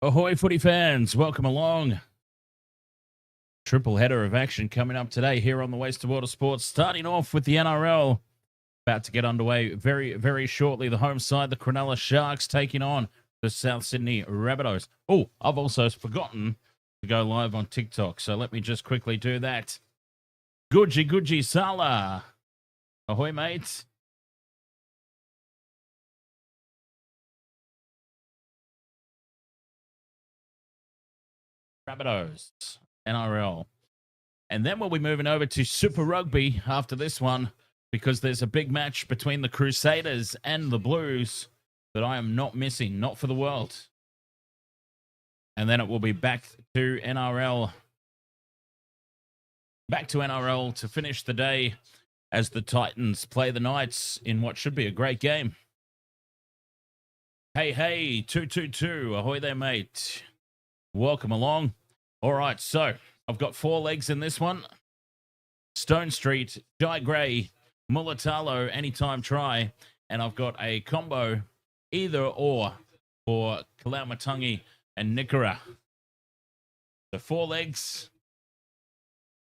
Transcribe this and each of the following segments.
Ahoy, footy fans. Welcome along. Triple header of action coming up today here on the Waste of Water Sports. Starting off with the NRL. About to get underway very, very shortly. The home side, the Cronulla Sharks, taking on the South Sydney Rabbitohs. Oh, I've also forgotten to go live on TikTok, so let me just quickly do that. Guji Sala. Ahoy, mates. Rabbitohs, NRL. And then we'll be moving over to Super Rugby after this one, because there's a big match between the Crusaders and the Blues that I am not missing, not for the world. And then it will be back to NRL. Back to NRL to finish the day as the Titans play the Knights in what should be a great game. Hey, 222. Ahoy there, mate. Welcome along. All right, so I've got 4 legs in this one. Stone Street, Jai Gray, Mulatalo, anytime try. And I've got a combo, either or, for Kalaumatangi and Nikora. The 4 legs,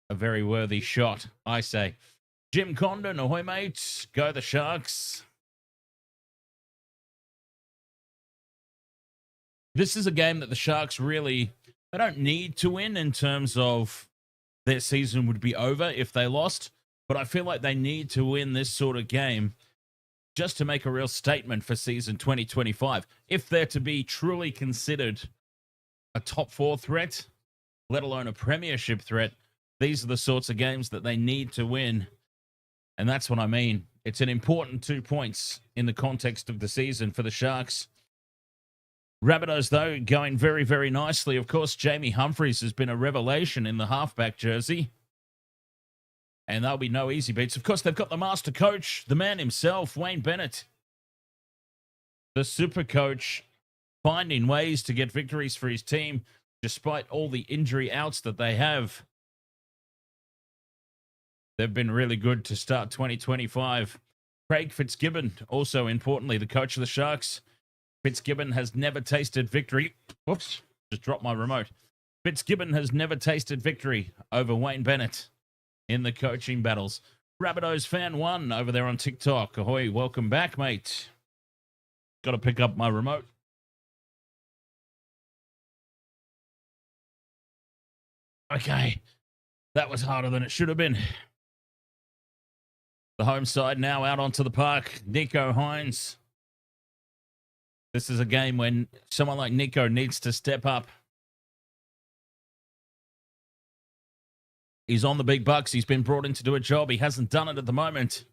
a very worthy shot, I say. Jim Condon, ahoy, mates. Go the Sharks. This is a game that the Sharks really, they don't need to win in terms of their season would be over if they lost. But I feel like they need to win this sort of game just to make a real statement for season 2025. If they're to be truly considered a top 4 threat, let alone a premiership threat, these are the sorts of games that they need to win. And that's what I mean. It's an important 2 points in the context of the season for the Sharks. Rabbitohs, though, going very, very nicely. Of course, Jamie Humphreys has been a revelation in the halfback jersey. And there'll be no easy beats. Of course, they've got the master coach, the man himself, Wayne Bennett. The super coach, finding ways to get victories for his team, despite all the injury outs that they have. They've been really good to start 2025. Craig Fitzgibbon, also importantly, the coach of the Sharks. Fitzgibbon has never tasted victory. Whoops, just dropped my remote. Fitzgibbon has never tasted victory over Wayne Bennett in the coaching battles. Rabbitohs fan 1 over there on TikTok. Ahoy, welcome back, mate. Got to pick up my remote. Okay, that was harder than it should have been. The home side now out onto the park. Nico Hines. This is a game when someone like Nico needs to step up. He's on the big bucks. He's been brought in to do a job. He hasn't done it at the moment.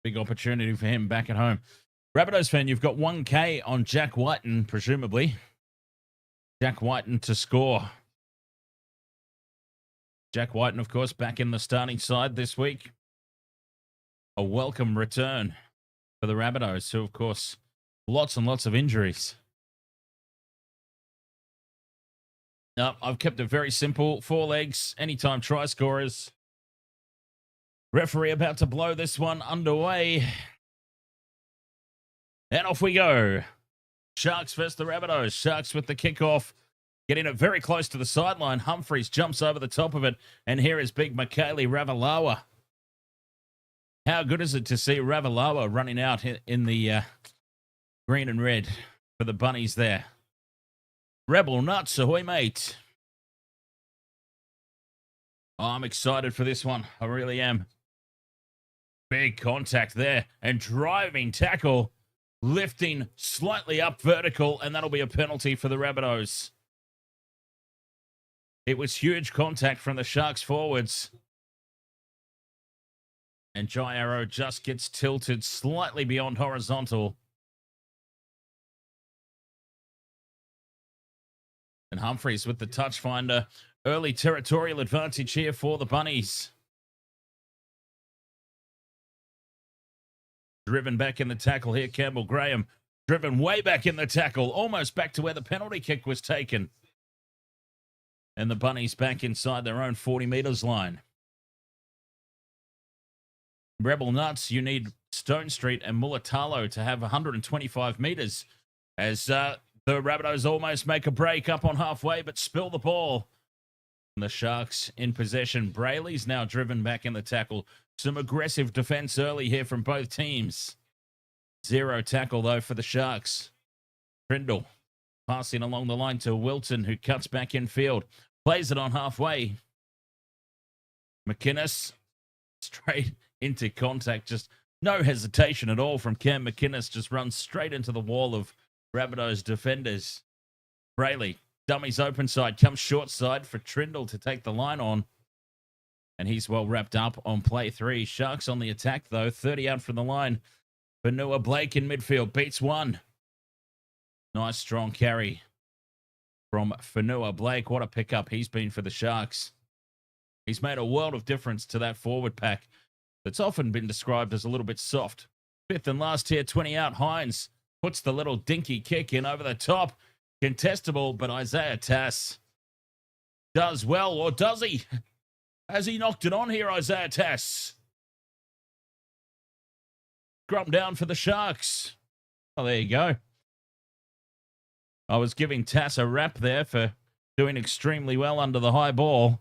Big opportunity for him back at home. Rabbitohs fan, you've got 1K on Jack Wighton, presumably. Jack Wighton to score. Jack Wighton, of course, back in the starting side this week. A welcome return for the Rabbitohs, who, of course, lots and lots of injuries. No, I've kept it very simple. 4 legs, anytime try scorers. Referee about to blow this one underway. And off we go. Sharks versus the Rabbitohs. Sharks with the kickoff. Getting it very close to the sideline. Humphreys jumps over the top of it. And here is big Mikaele Ravalawa. How good is it to see Ravalawa running out in the green and red for the Bunnies there? Rebel nuts, ahoy, mate. Oh, I'm excited for this one. I really am. Big contact there. And driving tackle. Lifting slightly up vertical. And that'll be a penalty for the Rabbitohs. It was huge contact from the Sharks forwards. And Jai Arrow just gets tilted slightly beyond horizontal. And Humphreys with the touch finder. Early territorial advantage here for the Bunnies. Driven back in the tackle here, Campbell Graham. Driven way back in the tackle. Almost back to where the penalty kick was taken. And the Bunnies back inside their own 40 meters line. Rebel nuts, you need Stone Street and Mulatalo to have 125 meters as the Rabbitohs almost make a break up on halfway, but spill the ball. And the Sharks in possession. Brayleigh's now driven back in the tackle. Some aggressive defense early here from both teams. 0 tackle, though, for the Sharks. Trindle passing along the line to Wilton, who cuts back in field. Plays it on halfway. McInnes straight into contact. Just no hesitation at all from Cam McInnes. Just runs straight into the wall of Rabbitohs defenders. Bayleigh, dummies open side, comes short side for Trindle to take the line on. And he's well wrapped up on play 3. Sharks on the attack, though. 30 out from the line. Liam Blake in midfield beats one. Nice strong carry from Liam Blake. What a pickup he's been for the Sharks. He's made a world of difference to that forward pack that's often been described as a little bit soft. 5th and last here, 20 out. Hines puts the little dinky kick in over the top. Contestable, but Isaiah Tass does well, or does he? Has he knocked it on here, Isaiah Tass? Scrum down for the Sharks. Oh, there you go. I was giving Tass a rap there for doing extremely well under the high ball.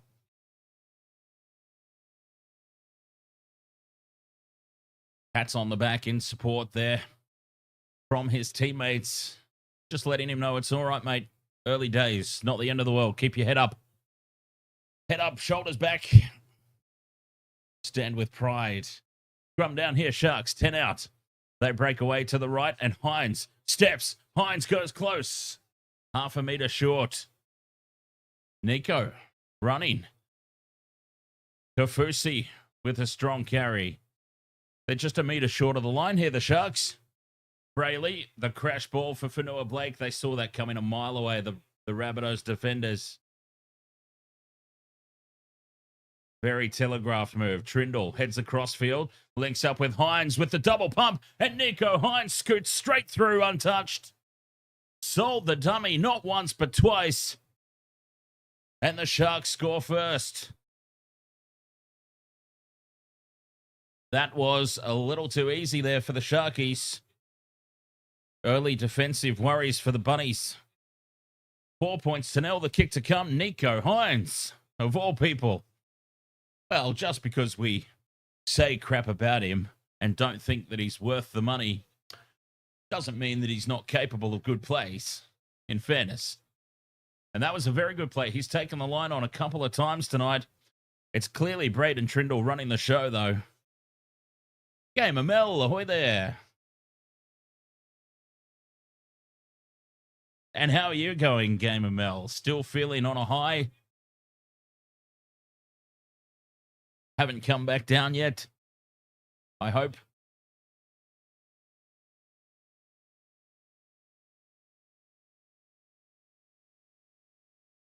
Pats on the back in support there from his teammates. Just letting him know it's all right, mate. Early days, not the end of the world. Keep your head up. Head up, shoulders back. Stand with pride. Scrum down here, Sharks, 10 out. They break away to the right, and Hines steps. Hines goes close. Half a metre short. Nico running. Kafusi with a strong carry. They're just a metre short of the line here, the Sharks. Bayleigh, the crash ball for Liam Blake. They saw that coming a mile away, the Rabbitohs defenders. Very telegraphed move. Trindle heads across field, links up with Hines with the double pump, and Nico Hines scoots straight through untouched. Sold the dummy not once but twice. And the Sharks score first. That was a little too easy there for the Sharkies. Early defensive worries for the Bunnies. 4 points to nil. The kick to come. Nico Hines, of all people. Well, just because we say crap about him and don't think that he's worth the money doesn't mean that he's not capable of good plays, in fairness. And that was a very good play. He's taken the line on a couple of times tonight. It's clearly Braden Trindle running the show, though. Gamer Mel, ahoy there. And how are you going, Gamer Mel? Still feeling on a high? Haven't come back down yet, I hope.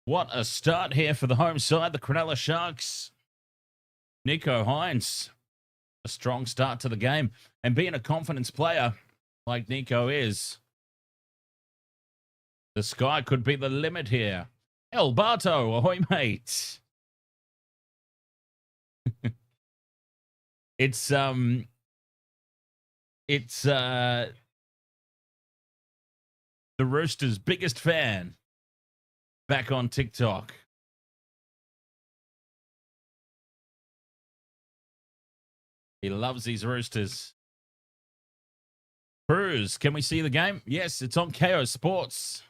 What a start here for the home side, the Cronulla Sharks. Nico Hines, a strong start to the game. And being a confidence player like Nico is, the sky could be the limit here. El Barto, ahoy, mate. It's the Roosters' biggest fan back on TikTok. He loves these Roosters. Cruz, can we see the game? Yes, it's on KO Sports.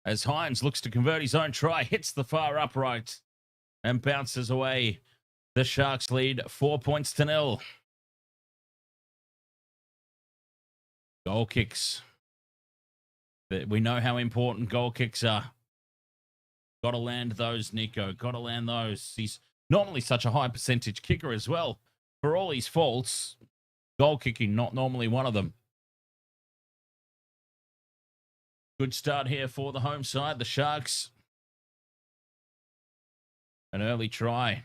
As Hines looks to convert his own try, hits the far upright and bounces away. The Sharks lead 4 points to nil. Goal kicks. We know how important goal kicks are. Got to land those, Nico. Got to land those. He's normally such a high percentage kicker as well. For all his faults, goal kicking not normally one of them. Good start here for the home side. The Sharks. An early try.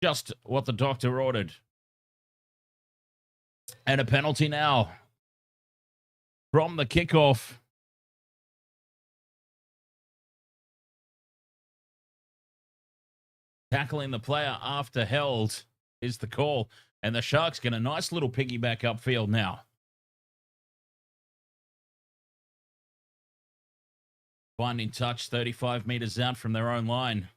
Just what the doctor ordered. And a penalty now from the kickoff. Tackling the player after held is the call. And the Sharks get a nice little piggyback upfield now. Finding touch 35 meters out from their own line.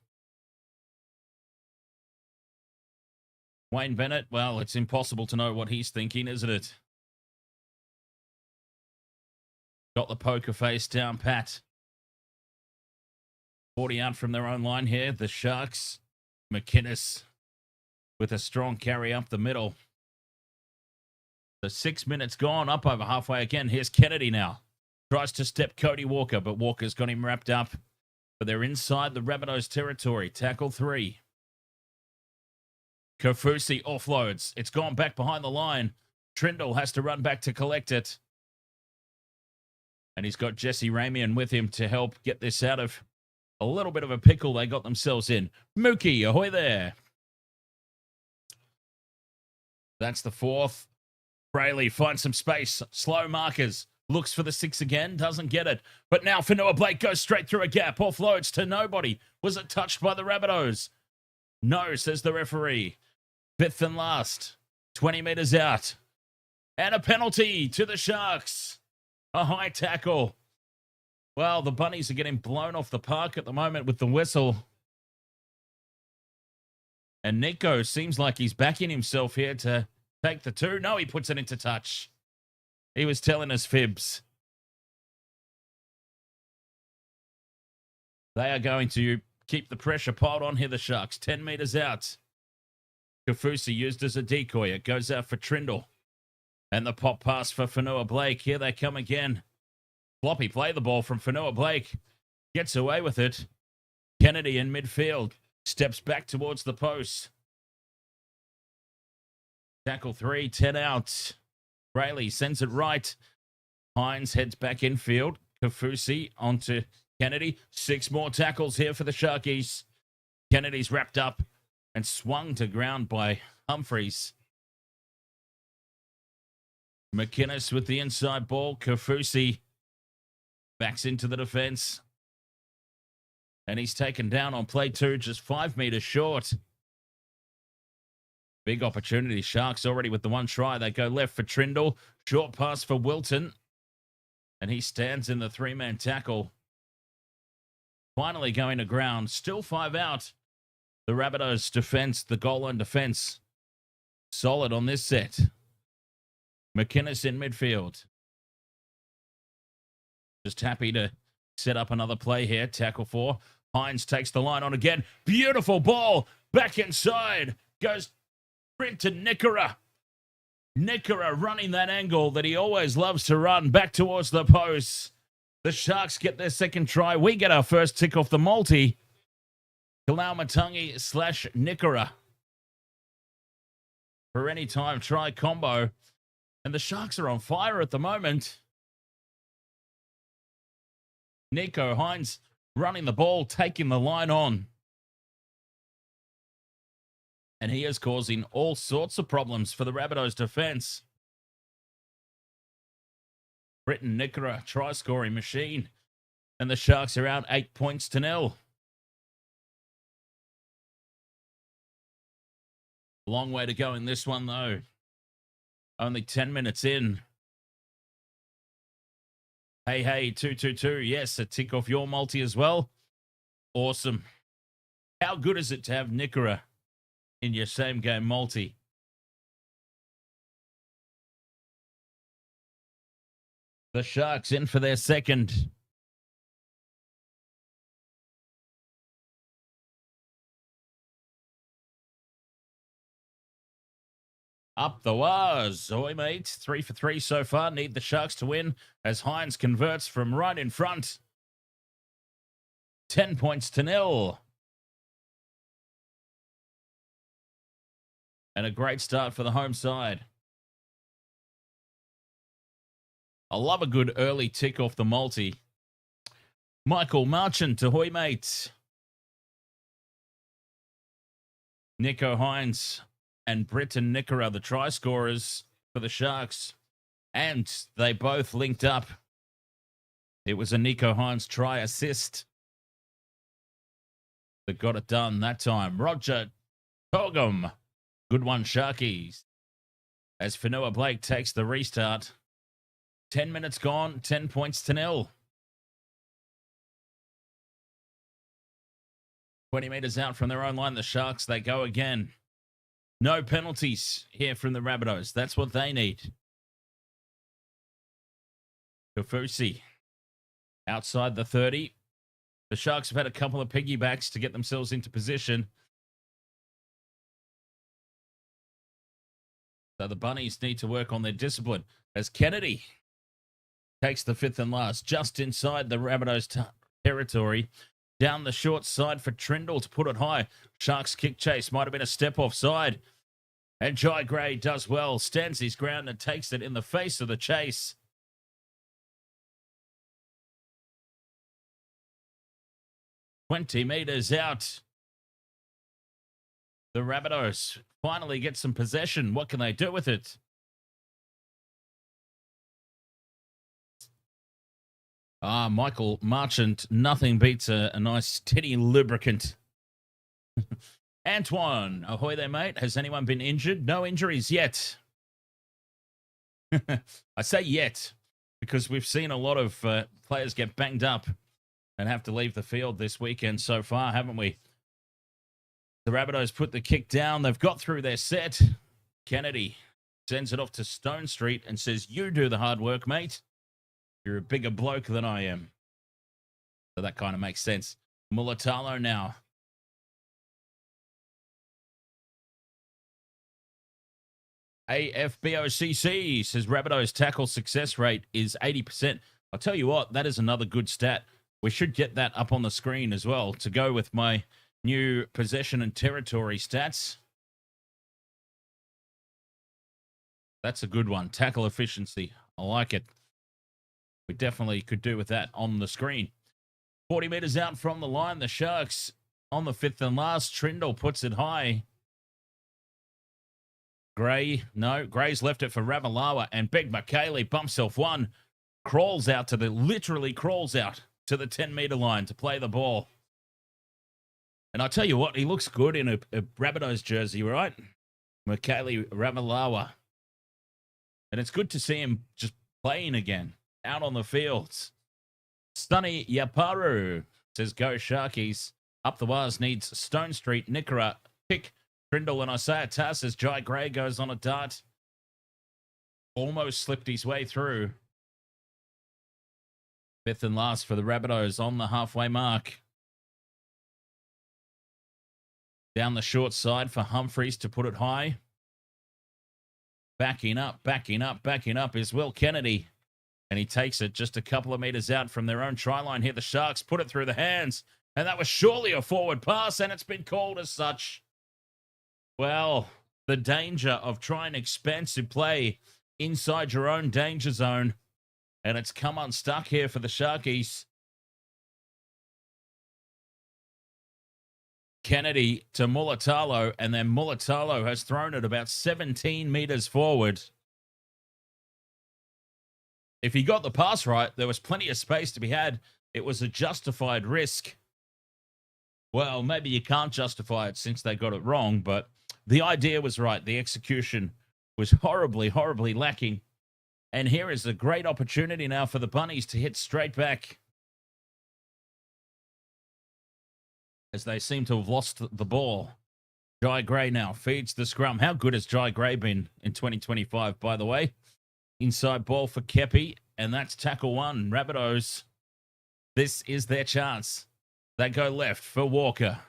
Wayne Bennett, well, it's impossible to know what he's thinking, isn't it? Got the poker face down pat. 40 out from their own line here. The Sharks. McInnes with a strong carry up the middle. So 6 minutes gone, up over halfway again. Here's Kennedy now. Tries to step Cody Walker, but Walker's got him wrapped up. But they're inside the Rabbitohs territory. Tackle 3. Kaufusi offloads. It's gone back behind the line. Trindle has to run back to collect it. And he's got Jesse Ramian with him to help get this out of a little bit of a pickle they got themselves in. Mookie, ahoy there. That's the 4th. Bayleigh finds some space. Slow markers. Looks for the 6 again. Doesn't get it. But now Fonua Blake goes straight through a gap. Offloads to nobody. Was it touched by the Rabbitohs? No, says the referee. 5th and last. 20 meters out. And a penalty to the Sharks. A high tackle. Well, the Bunnies are getting blown off the park at the moment with the whistle. And Nico seems like he's backing himself here to take the 2. No, he puts it into touch. He was telling us fibs. They are going to keep the pressure piled on here, the Sharks. 10 meters out. Kaufusi used as a decoy. It goes out for Trindle. And the pop pass for Fonua Blake. Here they come again. Floppy play the ball from Fonua Blake. Gets away with it. Kennedy in midfield. Steps back towards the post. Tackle 3, 10 out. Bayleigh sends it right. Hines heads back infield. Kaufusi onto Kennedy. 6 more tackles here for the Sharkies. Kennedy's wrapped up and swung to ground by Humphreys. McInnes with the inside ball. Kaufusi backs into the defense. And he's taken down on play 2, just 5 meters short. Big opportunity. Sharks already with the 1 try. They go left for Trindle. Short pass for Wilton. And he stands in the 3-man tackle. Finally going to ground. Still 5 out. The Rabbitohs defense, the goal line defense, solid on this set. McInnes in midfield. Just happy to set up another play here. Tackle 4. Hines takes the line on again. Beautiful ball. Back inside. Goes sprint to Nickera. Nickera running that angle that he always loves to run back towards the post. The Sharks get their 2nd try. We get our first tick off the multi. Kalaumatangi / Nickera for any time try combo. And the Sharks are on fire at the moment. Nico Hines running the ball, taking the line on. And he is causing all sorts of problems for the Rabbitohs defense. Britton Nickera, try-scoring machine. And the Sharks are out 8 points to 0. Long way to go in this one, though. Only 10 minutes in. Hey, 222. Yes, a tick off your multi as well. Awesome. How good is it to have Nickera in your same game multi? The Sharks in for their 2nd. Up the waz. Oi, mate. 3 for 3 so far. Need the Sharks to win as Hines converts from right in front. 10 points to 0. And a great start for the home side. I love a good early tick off the multi. Michael Marchant, ahoy, mate. Nico Hines and Britton Nickera, the try scorers for the Sharks. And they both linked up. It was a Nico Hines try assist that got it done that time. Roger Togum. Good one, Sharkies. as Fonua Blake takes the restart. 10 minutes gone, 10 points to nil. 20 meters out from their own line, the Sharks, they go again. No penalties here from the Rabbitohs. That's what they need. Kafusi outside the 30. The Sharks have had a couple of piggybacks to get themselves into position. So the Bunnies need to work on their discipline as Kennedy takes the fifth and last just inside the Rabbitohs territory. Down the short side for Trindle to put it high. Sharks kick chase. Might have been a step offside. And Jai Gray does well. Stands his ground and takes it in the face of the chase. "20 meters out. The Rabbitohs finally get some possession. What can they do with it? Michael Marchant. Nothing beats a nice steady lubricant. Antoine, ahoy there, mate. Has anyone been injured? No injuries yet. I say yet because we've seen a lot of players get banged up and have to leave the field this weekend so far, haven't we? The Rabbitohs put the kick down. They've got through their set. Kennedy sends it off to Stone Street and says, "You do the hard work, mate. You're a bigger bloke than I am." So that kind of makes sense. Mulatalo now. AFBOCC says Rabbitohs tackle success rate is 80%. I'll tell you what, that is another good stat. We should get that up on the screen as well to go with my new possession and territory stats. That's a good one. Tackle efficiency. I like it. We definitely could do with that on the screen. 40 meters out from the line, the Sharks on the fifth and last. Trindle puts it high. Gray's left it for Ravalawa, and Big McKaylee bumps off one. Literally crawls out to the 10-meter line to play the ball. And I tell you what, he looks good in a Rabbitohs jersey, right? McKaylee Ravalawa. And it's good to see him just playing again, out on the fields. Stunny Yaparu says, "Go Sharkies." Up the wires needs Stone Street, Nickera, Pick, Trindle, and Isaiah Tass as Jai Gray goes on a dart. Almost slipped his way through. Fifth and last for the Rabbitohs on the halfway mark. Down the short side for Humphreys to put it high. Backing up is Will Kennedy. And he takes it just a couple of meters out from their own try line here. The Sharks put it through the hands. And that was surely a forward pass, and it's been called as such. Well, the danger of trying expansive play inside your own danger zone. And it's come unstuck here for the Sharkies. Kennedy to Mulatalo, and then Mulatalo has thrown it about 17 meters forward. If he got the pass right, there was plenty of space to be had. It was a justified risk. Well, maybe you can't justify it since they got it wrong, but the idea was right. The execution was horribly, horribly lacking. And here is a great opportunity now for the Bunnies to hit straight back, as they seem to have lost the ball. Jai Gray now feeds the scrum. How good has Jai Gray been in 2025, by the way? Inside ball for Kepi, and that's tackle one. Rabbitohs, this is their chance. They go left for Walker.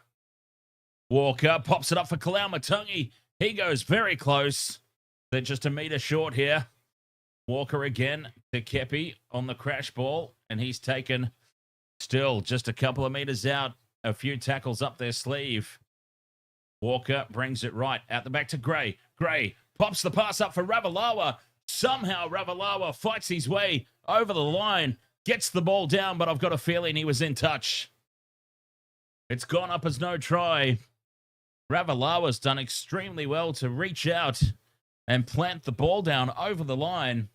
Walker pops it up for Kalau Matungi. He goes very close. They're just a meter short here. Walker again to Kepi on the crash ball, and he's taken still just a couple of meters out. A few tackles up their sleeve. Walker brings it right out the back to Gray. Gray pops the pass up for Ravalawa. Somehow Ravalawa fights his way over the line, gets the ball down, but I've got a feeling he was in touch. It's gone up as no try. Ravalawa's done extremely well to reach out and plant the ball down over the line.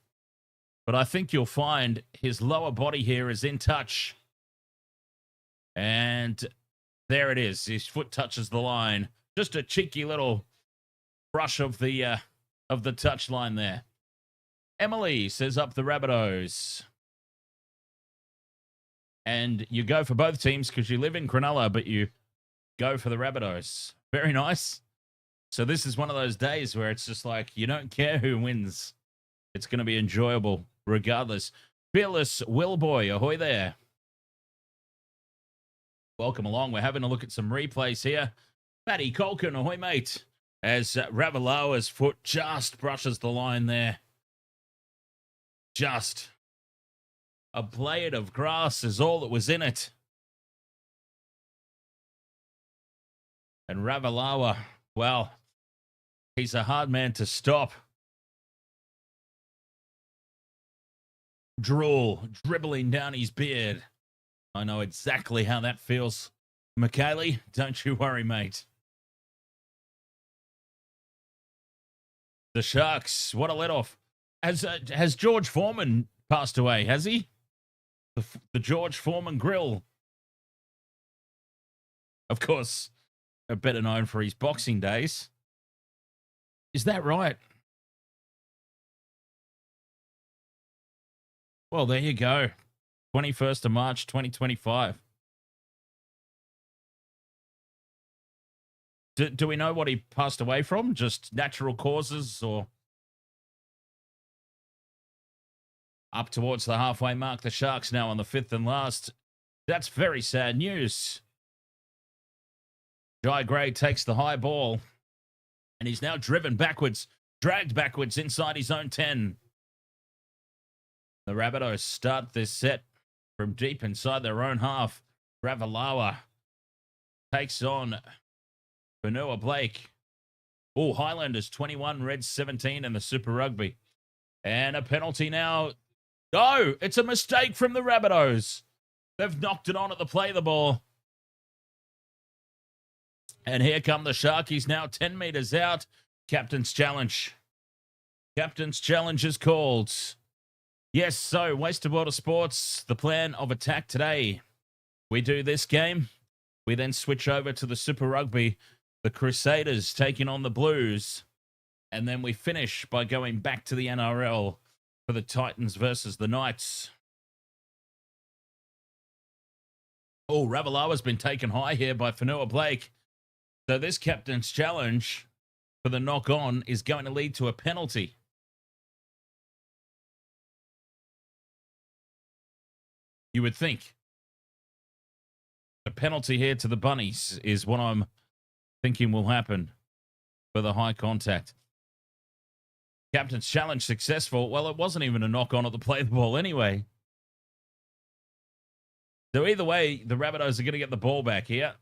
But I think you'll find his lower body here is in touch. And there it is. His foot touches the line. Just a cheeky little brush of the of the touchline there. Emily says up the Rabbitohs. And you go for both teams because you live in Cronulla, but you go for the Rabbitohs. Very nice. So this is one of those days where it's just like you don't care who wins. It's going to be enjoyable regardless. Fearless Willboy, ahoy there. Welcome along. We're having a look at some replays here. Matty Colkin, ahoy mate. As Ravalawa's foot just brushes the line there. Just. A blade of grass is all that was in it. And Ravalawa, well, he's a hard man to stop. Drool dribbling down his beard. I know exactly how that feels. Michaeli, don't you worry, mate. The Sharks, what a let-off. Has George Foreman passed away, has he? The George Foreman grill. Of course, better known for his boxing days. Is that right? Well, there you go. 21st of March, 2025. Do we know what he passed away from? Just natural causes or... Up towards the halfway mark, the Sharks now on the 5th and last. That's very sad news. Jai Gray takes the high ball, and he's now driven backwards, dragged backwards inside his own 10. The Rabbitohs start this set from deep inside their own half. Ravalawa takes on Cronulla Blake. Oh, Highlanders 21, Reds 17 in the Super Rugby. And a penalty now. Oh, it's a mistake from the Rabbitohs. They've knocked it on at the play of the ball. And here come the Sharkies now 10 meters out. Captain's challenge. Captain's challenge is called. Yes, so Wasted World of Sports, the plan of attack today. We do this game. We then switch over to the Super Rugby. The Crusaders taking on the Blues. And then we finish by going back to the NRL for the Titans versus the Knights. Oh, Ravalawa's been taken high here by Cronulla Blake. So this captain's challenge for the knock-on is going to lead to a penalty. You would think. A penalty here to the Bunnies is what I'm thinking will happen for the high contact. Captain's challenge successful. Well, it wasn't even a knock-on at the play of the ball anyway. So either way, the Rabbitohs are going to get the ball back here.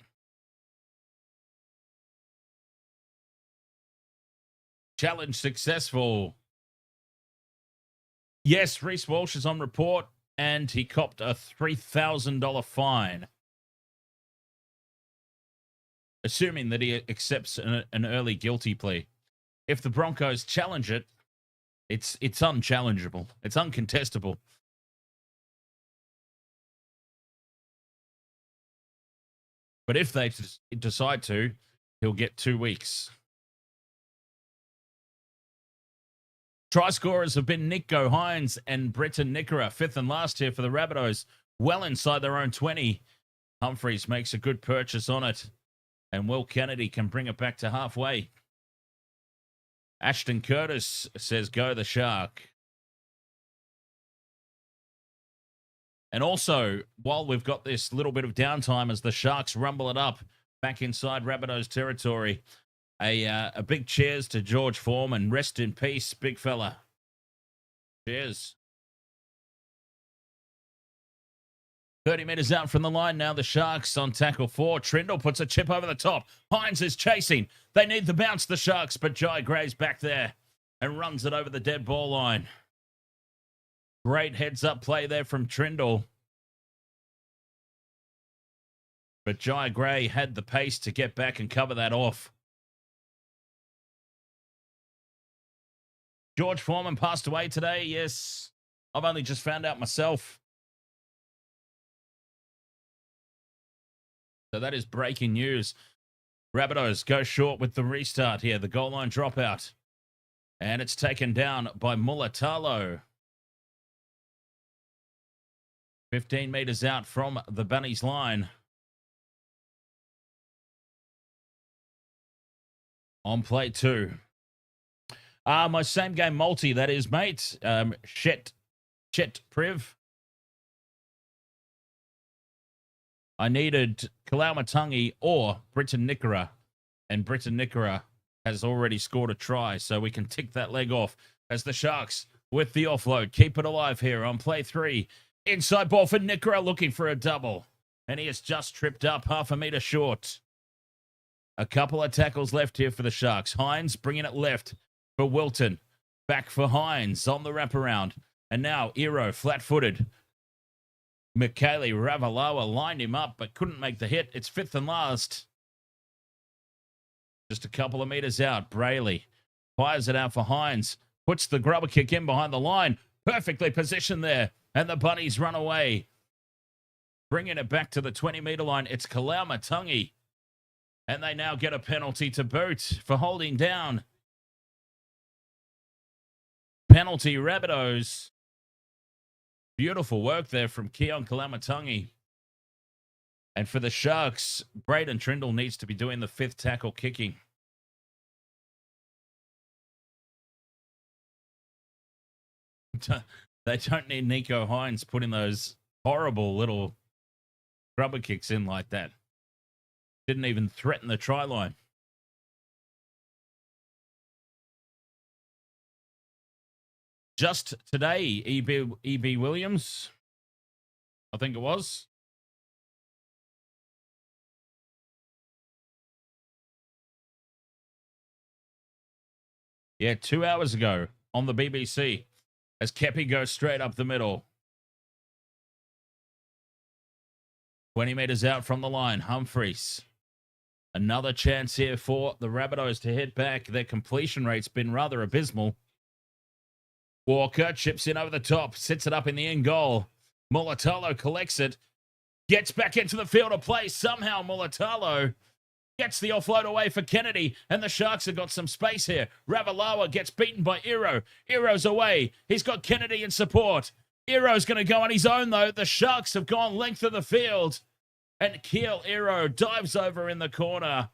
Challenge successful. Yes, Reece Walsh is on report, and he copped a $3,000 fine. Assuming that he accepts an early guilty plea. If the Broncos challenge it, it's unchallengeable. It's uncontestable. But if they decide to, he'll get 2 weeks. Try scorers have been Nico Hines and Britton Nickera, 5th and last here for the Rabbitohs, well inside their own 20. Humphreys makes a good purchase on it, and Will Kennedy can bring it back to halfway. Ashton Curtis says, go the Shark. And also, while we've got this little bit of downtime as the Sharks rumble it up back inside Rabbitohs territory, a big cheers to George Foreman. Rest in peace, big fella. Cheers. 30 metres out from the line now, the Sharks on tackle 4. Trindle puts a chip over the top. Hines is chasing. They need the bounce, the Sharks, but Jai Gray's back there and runs it over the dead ball line. Great heads-up play there from Trindle. But Jai Gray had the pace to get back and cover that off. George Foreman passed away today. Yes, I've only just found out myself. So that is breaking news. Rabbitohs go short with the restart here. The goal line dropout. And it's taken down by Mulatalo. 15 meters out from the Bunnies line. On play 2. My same game multi, that is, mate. Chet Priv. I needed Kalaumatangi or Britton Nickera. And Britton Nickera has already scored a try, so we can tick that leg off as the Sharks with the offload. Keep it alive here on play 3. Inside ball for Nickera looking for a double. And he has just tripped up half a meter short. A couple of tackles left here for the Sharks. Hines bringing it left for Wilton. Back for Hines on the wraparound. And now Iro flat-footed. Michaele Ravalawa lined him up but couldn't make the hit. It's 5th and last. Just a couple of meters out. Bayleigh fires it out for Hines. Puts the grubber kick in behind the line. Perfectly positioned there. And the Bunnies run away. Bringing it back to the 20-meter line. It's Kalaumatangi. And they now get a penalty to boot for holding down. Penalty Rabbitohs. Beautiful work there from Keon Kalaumatangi. And for the Sharks, Braden Trindle needs to be doing the 5th tackle kicking. They don't need Nico Hines putting those horrible little rubber kicks in like that. Didn't even threaten the try line. Just today, E.B. Williams, I think it was. Yeah, 2 hours ago on the BBC as Kepi goes straight up the middle. 20 meters out from the line, Humphreys. Another chance here for the Rabbitohs to hit back. Their completion rate's been rather abysmal. Walker chips in over the top, sits it up in the end goal. Mulatalo collects it, gets back into the field of play. Somehow Mulatalo gets the offload away for Kennedy, and the Sharks have got some space here. Ravalawa gets beaten by Iro. Iro's away. He's got Kennedy in support. Iro's going to go on his own, though. The Sharks have gone length of the field. And Keel Iro dives over in the corner.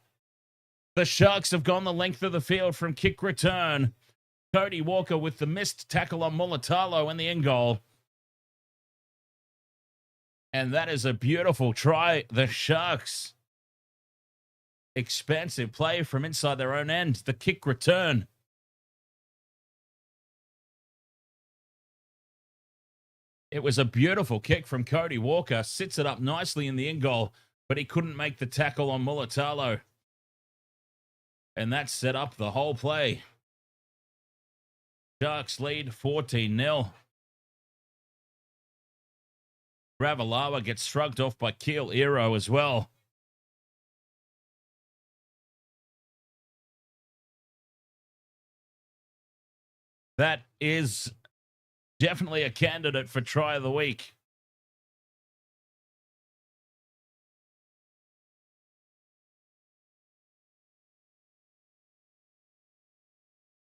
The Sharks have gone the length of the field from kick return. Cody Walker with the missed tackle on Mulatalo in the end goal. And that is a beautiful try. The Sharks. Expansive play from inside their own end. The kick return. It was a beautiful kick from Cody Walker. Sits it up nicely in the end goal, but he couldn't make the tackle on Mulatalo. And that set up the whole play. Sharks lead 14-0. Ravalawa gets shrugged off by Keel Iro as well. That is definitely a candidate for try of the week.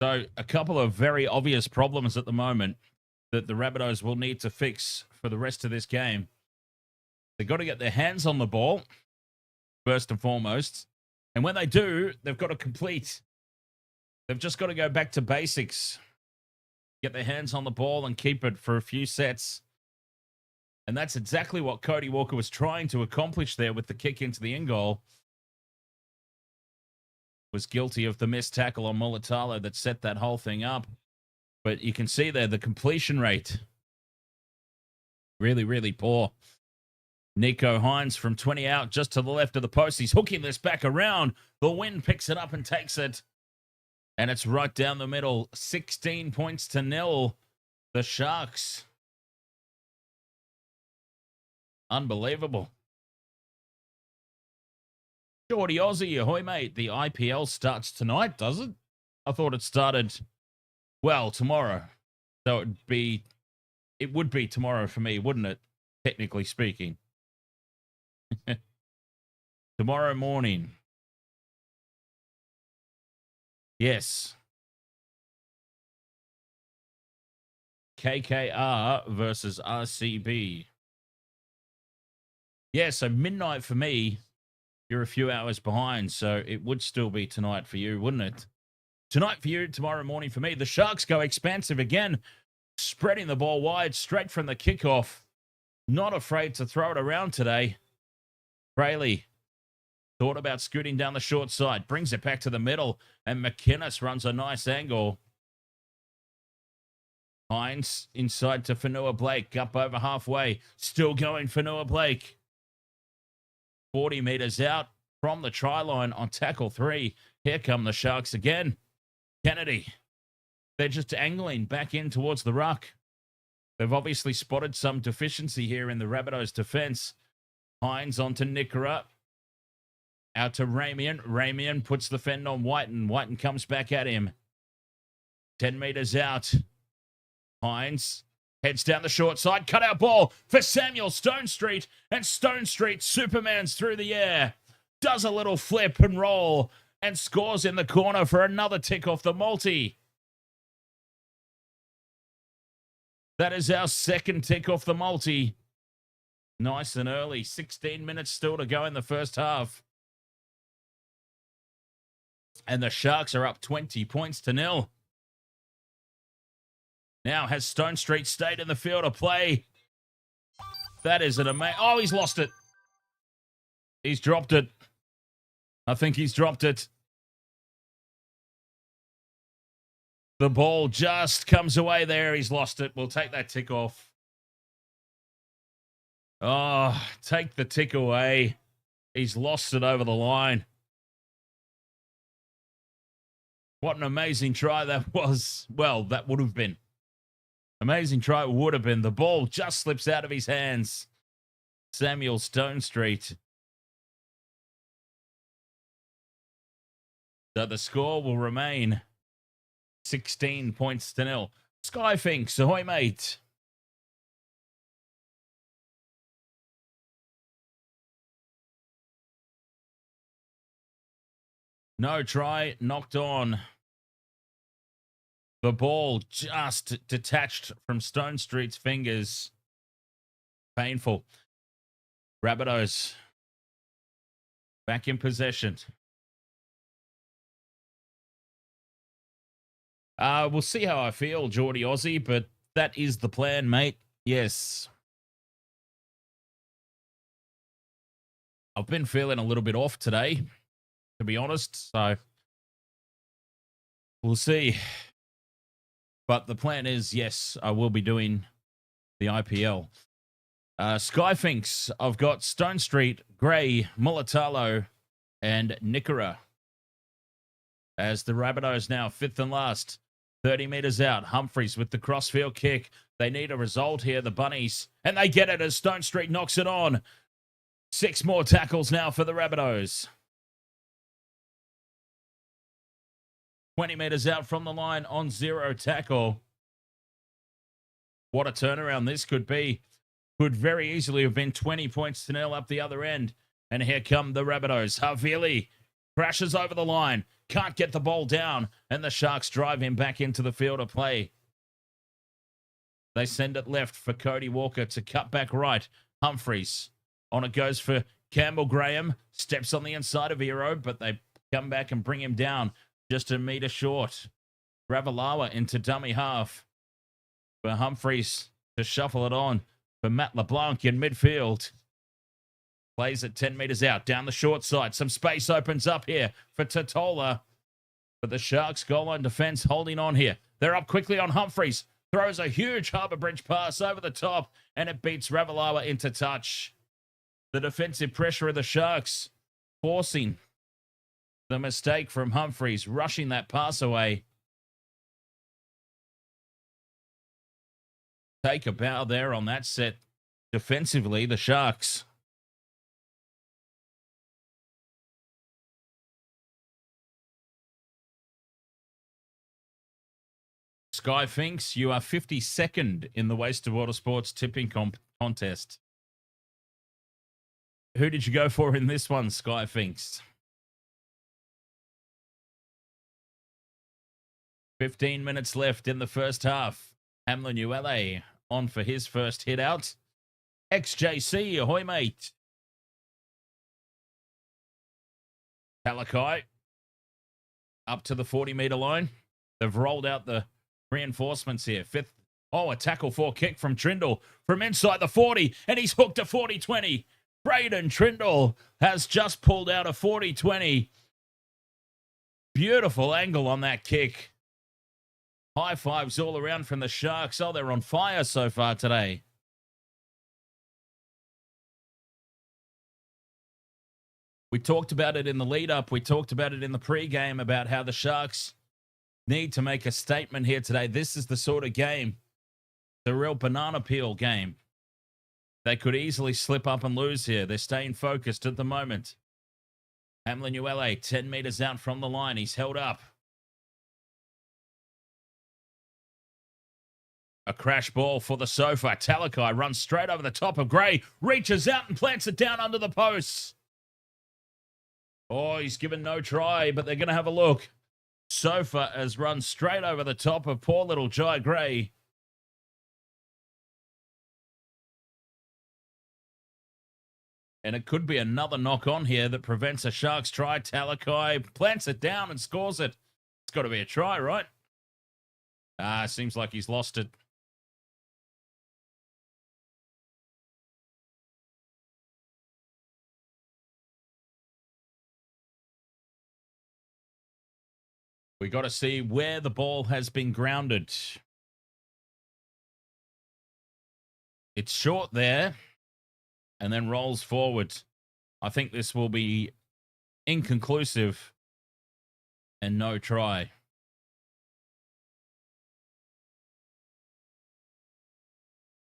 So a couple of very obvious problems at the moment that the Rabbitohs will need to fix for the rest of this game. They've got to get their hands on the ball, first and foremost. And when they do, they've got to complete. They've just got to go back to basics. Get their hands on the ball and keep it for a few sets. And that's exactly what Cody Walker was trying to accomplish there with the kick into the end goal. Was guilty of the missed tackle on Mulatalo that set that whole thing up. But you can see there the completion rate. Really, really poor. Nico Hines from 20 out just to the left of the post. He's hooking this back around. The wind picks it up and takes it. And it's right down the middle. 16 points to 0. The Sharks. Unbelievable. Geordie Aussie, ahoy, mate. The IPL starts tonight, does it? I thought it started, well, tomorrow. So it would be tomorrow for me, wouldn't it? Technically speaking. Tomorrow morning. Yes. KKR versus RCB. Yeah, so midnight for me. You're a few hours behind, so it would still be tonight for you, wouldn't it? Tonight for you, tomorrow morning for me. The Sharks go expansive again, spreading the ball wide straight from the kickoff. Not afraid to throw it around today. Bayleigh thought about scooting down the short side, brings it back to the middle, and McInnes runs a nice angle. Hines inside to Cronulla Blake, up over halfway. Still going Cronulla Blake. 40 meters out from the try line on tackle 3. Here come the Sharks again. Kennedy. They're just angling back in towards the ruck. They've obviously spotted some deficiency here in the Rabbitohs defense. Hines onto Nickera. Out to Ramian. Ramian puts the fend on Wighton. Wighton comes back at him. 10 meters out. Hines heads down the short side. Cut out ball for Samuel Stonestreet. And Stonestreet Superman's through the air. Does a little flip and roll. And scores in the corner for another tick off the multi. That is our second tick off the multi. Nice and early. 16 minutes still to go in the first half. And the Sharks are up 20 points to 0. Now has Stonestreet stayed in the field of play. That is an amazing... Oh, he's lost it. He's dropped it. I think he's dropped it. The ball just comes away there. He's lost it. We'll take that tick off. Oh, take the tick away. He's lost it over the line. What an amazing try that was. Well, that would have been. Amazing try it would have been. The ball just slips out of his hands. Samuel Stonestreet. So the score will remain 16 points to 0. Skyfinks, ahoy, mate. No try, knocked on. The ball just detached from Stonestreet's fingers. Painful. Rabbitohs back in possession. We'll see how I feel, Geordie Aussie, but that is the plan, mate. Yes. I've been feeling a little bit off today, to be honest, so we'll see. But the plan is, yes, I will be doing the IPL. Skyfinks, I've got Stonestreet, Gray, Mulatalo, and Nickera. As the Rabbitohs now fifth and last. 30 meters out. Humphreys with the crossfield kick. They need a result here, the Bunnies. And they get it as Stonestreet knocks it on. 6 more tackles now for the Rabbitohs. 20 meters out from the line on 0 tackle. What a turnaround this could be. Could very easily have been 20 points to 0 up the other end. And here come the Rabbitohs. Havili crashes over the line. Can't get the ball down. And the Sharks drive him back into the field of play. They send it left for Cody Walker to cut back right. Humphreys. On it goes for Campbell Graham. Steps on the inside of Hero, but they come back and bring him down just a meter short. Ravalawa into dummy half. For Humphreys to shuffle it on for Matt LeBlanc in midfield. Plays it 10 meters out, down the short side. Some space opens up here for Totola. But the Sharks goal line defense holding on here. They're up quickly on Humphreys. Throws a huge Harbour Bridge pass over the top, and it beats Ravalawa into touch. The defensive pressure of the Sharks forcing the mistake from Humphreys, rushing that pass away. Take a bow there on that set. Defensively, the Sharks. Skyfinks, you are 52nd in the Waste of Water Sports tipping contest. Who did you go for in this one, Skyfinks? 15 minutes left in the first half. Hamlin ULA on for his first hit out. XJC, ahoy, mate. Talakai up to the 40-meter line. They've rolled out the reinforcements here. Fifth. Oh, a tackle for kick from Trindle from inside the 40, and he's hooked a 40-20. Braden Trindle has just pulled out a 40-20. Beautiful angle on that kick. High fives all around from the Sharks. Oh, they're on fire so far today. We talked about it in the lead-up. We talked about it in the pre-game about how the Sharks need to make a statement here today. This is the sort of game, the real banana peel game. They could easily slip up and lose here. They're staying focused at the moment. Hamlin ULA, 10 meters out from the line. He's held up. A crash ball for the sofa. Talakai runs straight over the top of Gray, reaches out and plants it down under the posts. Oh, he's given no try, but they're going to have a look. Sofa has run straight over the top of poor little Jai Gray. And it could be another knock on here that prevents a Sharks try. Talakai plants it down and scores it. It's got to be a try, right? Seems like he's lost it. We got to see where the ball has been grounded. It's short there and then rolls forward. I think this will be inconclusive and no try.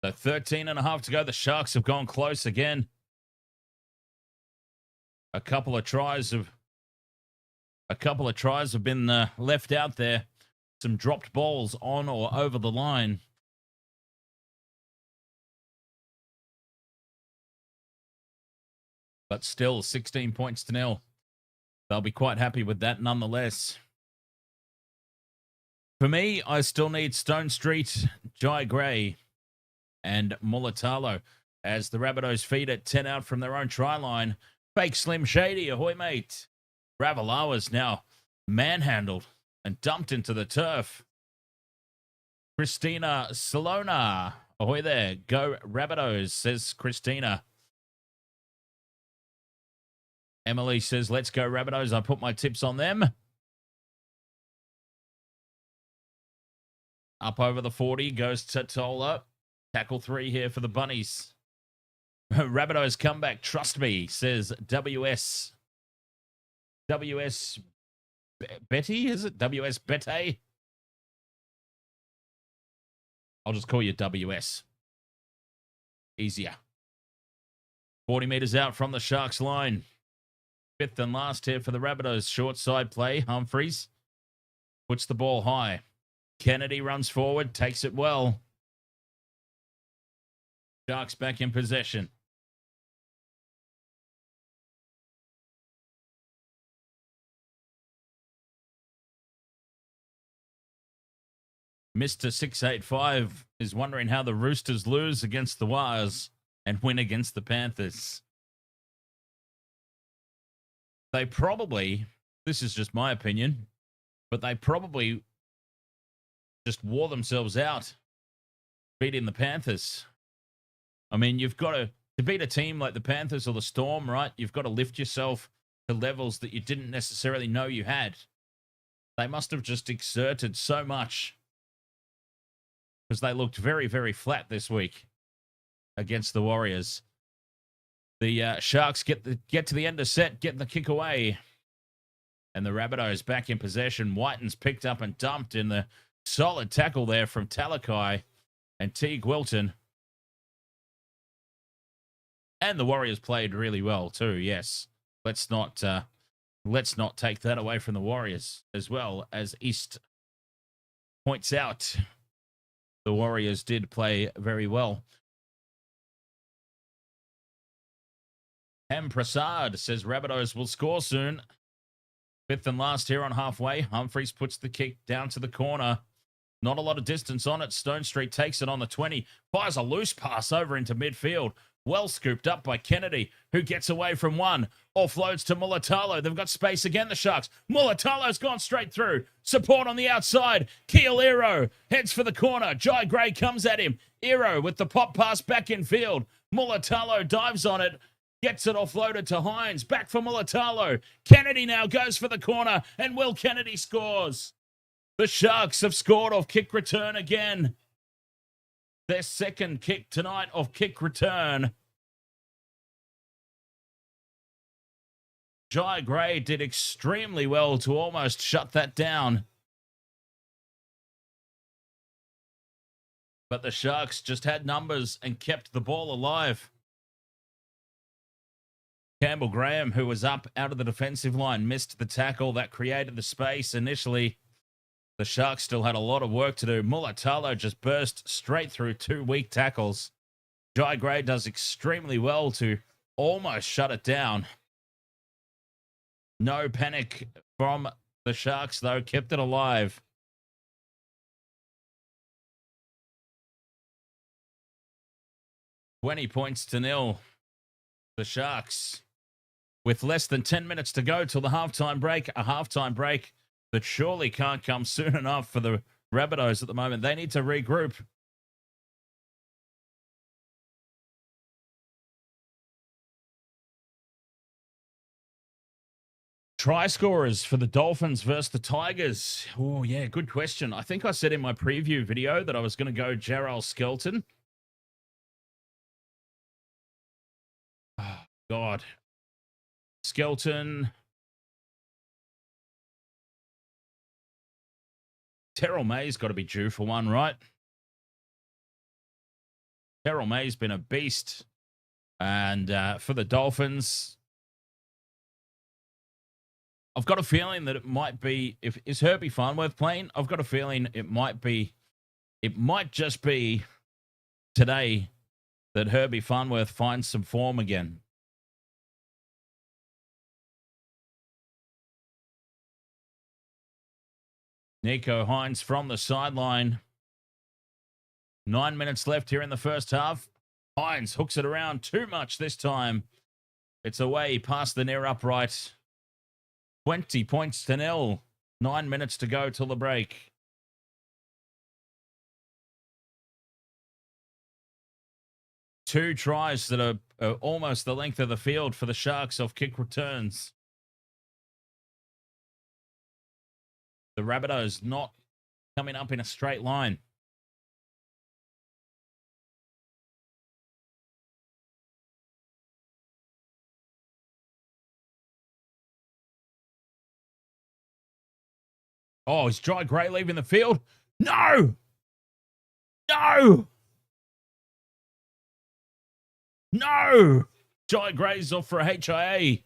So 13 and a half to go. The Sharks have gone close again. A couple of tries have been left out there. Some dropped balls on or over the line. But still, 16 points to nil. They'll be quite happy with that nonetheless. For me, I still need Stone Street, Jai Gray, and Mulatalo as the Rabbitohs feed it 10 out from their own try line. Fake Slim Shady, ahoy, mate. Ravalawa's now manhandled and dumped into the turf. Christina Salona, ahoy there. Go Rabbitohs, says Christina. Emily says, let's go Rabbitohs. I put my tips on them. Up over the 40 goes Tatola. Tackle 3 here for the Bunnies. Rabbitohs come back. Trust me, says WS Betty, is it? WS Betty? I'll just call you WS. Easier. 40 meters out from the Sharks line. Fifth and last here for the Rabbitohs. Short side play. Humphreys puts the ball high. Kennedy runs forward, takes it well. Sharks back in possession. Mr. 685 is wondering how the Roosters lose against the Wires and win against the Panthers. They probably, this is just my opinion, but they probably just wore themselves out beating the Panthers. I mean, you've got to beat a team like the Panthers or the Storm, right? You've got to lift yourself to levels that you didn't necessarily know you had. They must have just exerted so much because they looked very, very flat this week against the Warriors. The Sharks get to the end of set, get the kick away. And the Rabbitohs back in possession. Wighton's picked up and dumped in the solid tackle there from Talakai and Teague Wilton. And the Warriors played really well too, yes. Let's not take that away from the Warriors, as well as East points out. The Warriors did play very well. Ham Prasad says Rabbitohs will score soon. Fifth and last here on halfway. Humphreys puts the kick down to the corner. Not a lot of distance on it. Stone Street takes it on the 20. Fires a loose pass over into midfield. Well scooped up by Kennedy, who gets away from one. Offloads to Mulatalo. They've got space again, the Sharks. Mulatalo's gone straight through. Support on the outside. Keel Ero heads for the corner. Jai Gray comes at him. Ero with the pop pass back in field. Mulatalo dives on it. Gets it offloaded to Hines. Back for Mulatalo. Kennedy now goes for the corner. And Will Kennedy scores. The Sharks have scored off kick return again. Their second kick tonight off kick return. Jai Gray did extremely well to almost shut that down. But the Sharks just had numbers and kept the ball alive. Campbell Graham, who was up out of the defensive line, missed the tackle that created the space initially. The Sharks still had a lot of work to do. Mulatalo just burst straight through two weak tackles. Jai Gray does extremely well to almost shut it down. No panic from the Sharks, though. Kept it alive. $20 points to 0. The Sharks, with less than 10 minutes to go till the halftime break. A halftime break that surely can't come soon enough for the Rabbitohs at the moment. They need to regroup. Try scorers for the Dolphins versus the Tigers. Oh, yeah, good question. I think I said in my preview video that I was going to go Jarrell Skelton. Oh, God. Skelton. Terrell May's got to be due for one, right? Terrell May's been a beast. And for the Dolphins, I've got a feeling that it might be, is Herbie Farnworth playing? I've got a feeling it might just be today that Herbie Farnworth finds some form again. Nico Hines from the sideline. 9 minutes left here in the first half. Hines hooks it around too much this time. It's away past the near upright. 20 points to 0. 9 minutes to go till the break. Two tries that are almost the length of the field for the Sharks off kick returns. The Rabbitohs not coming up in a straight line. Oh, is Jai Gray leaving the field? No! No! No! Jai Gray's off for a HIA.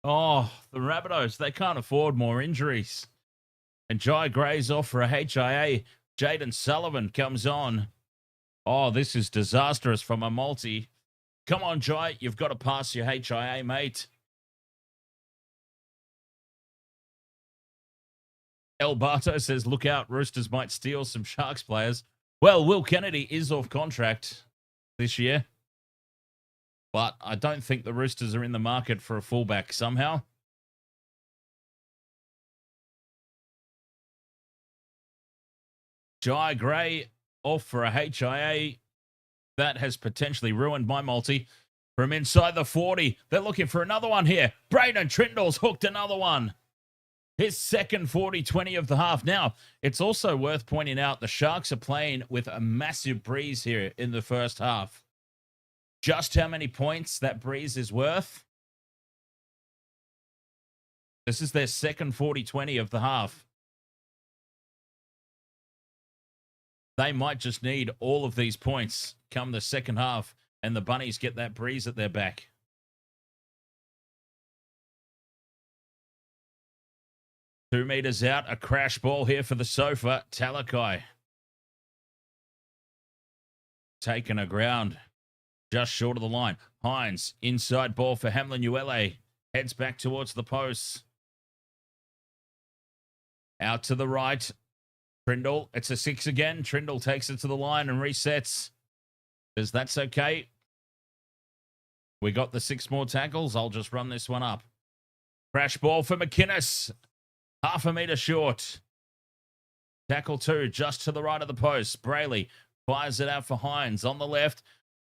Oh, the Rabbitohs, they can't afford more injuries. And Jai Gray's off for a HIA. Jaden Sullivan comes on. Oh, this is disastrous from a multi. Come on, Jai, you've got to pass your HIA, mate. El Barto says, look out, Roosters might steal some Sharks players. Well, Will Kennedy is off contract this year. But I don't think the Roosters are in the market for a fullback somehow. Jai Gray off for a HIA. That has potentially ruined my multi. From inside the 40, they're looking for another one here. Braden Trindle's hooked another one. His second 40-20 of the half. Now, it's also worth pointing out the Sharks are playing with a massive breeze here in the first half. Just how many points that breeze is worth? This is their second 40-20 of the half. They might just need all of these points come the second half, and the Bunnies get that breeze at their back. Two meters out, a crash ball here for the sofa. Talakai taking a ground just short of the line. Hines, inside ball for Hamlin Uele. Heads back towards the posts. Out to the right. Trindle, it's a 6 again. Trindle takes it to the line and resets. Says that's okay. We got the 6 more tackles. I'll just run this one up. Crash ball for McInnes. Half a metre short. Tackle 2 just to the right of the post. Bayleigh fires it out for Hines on the left.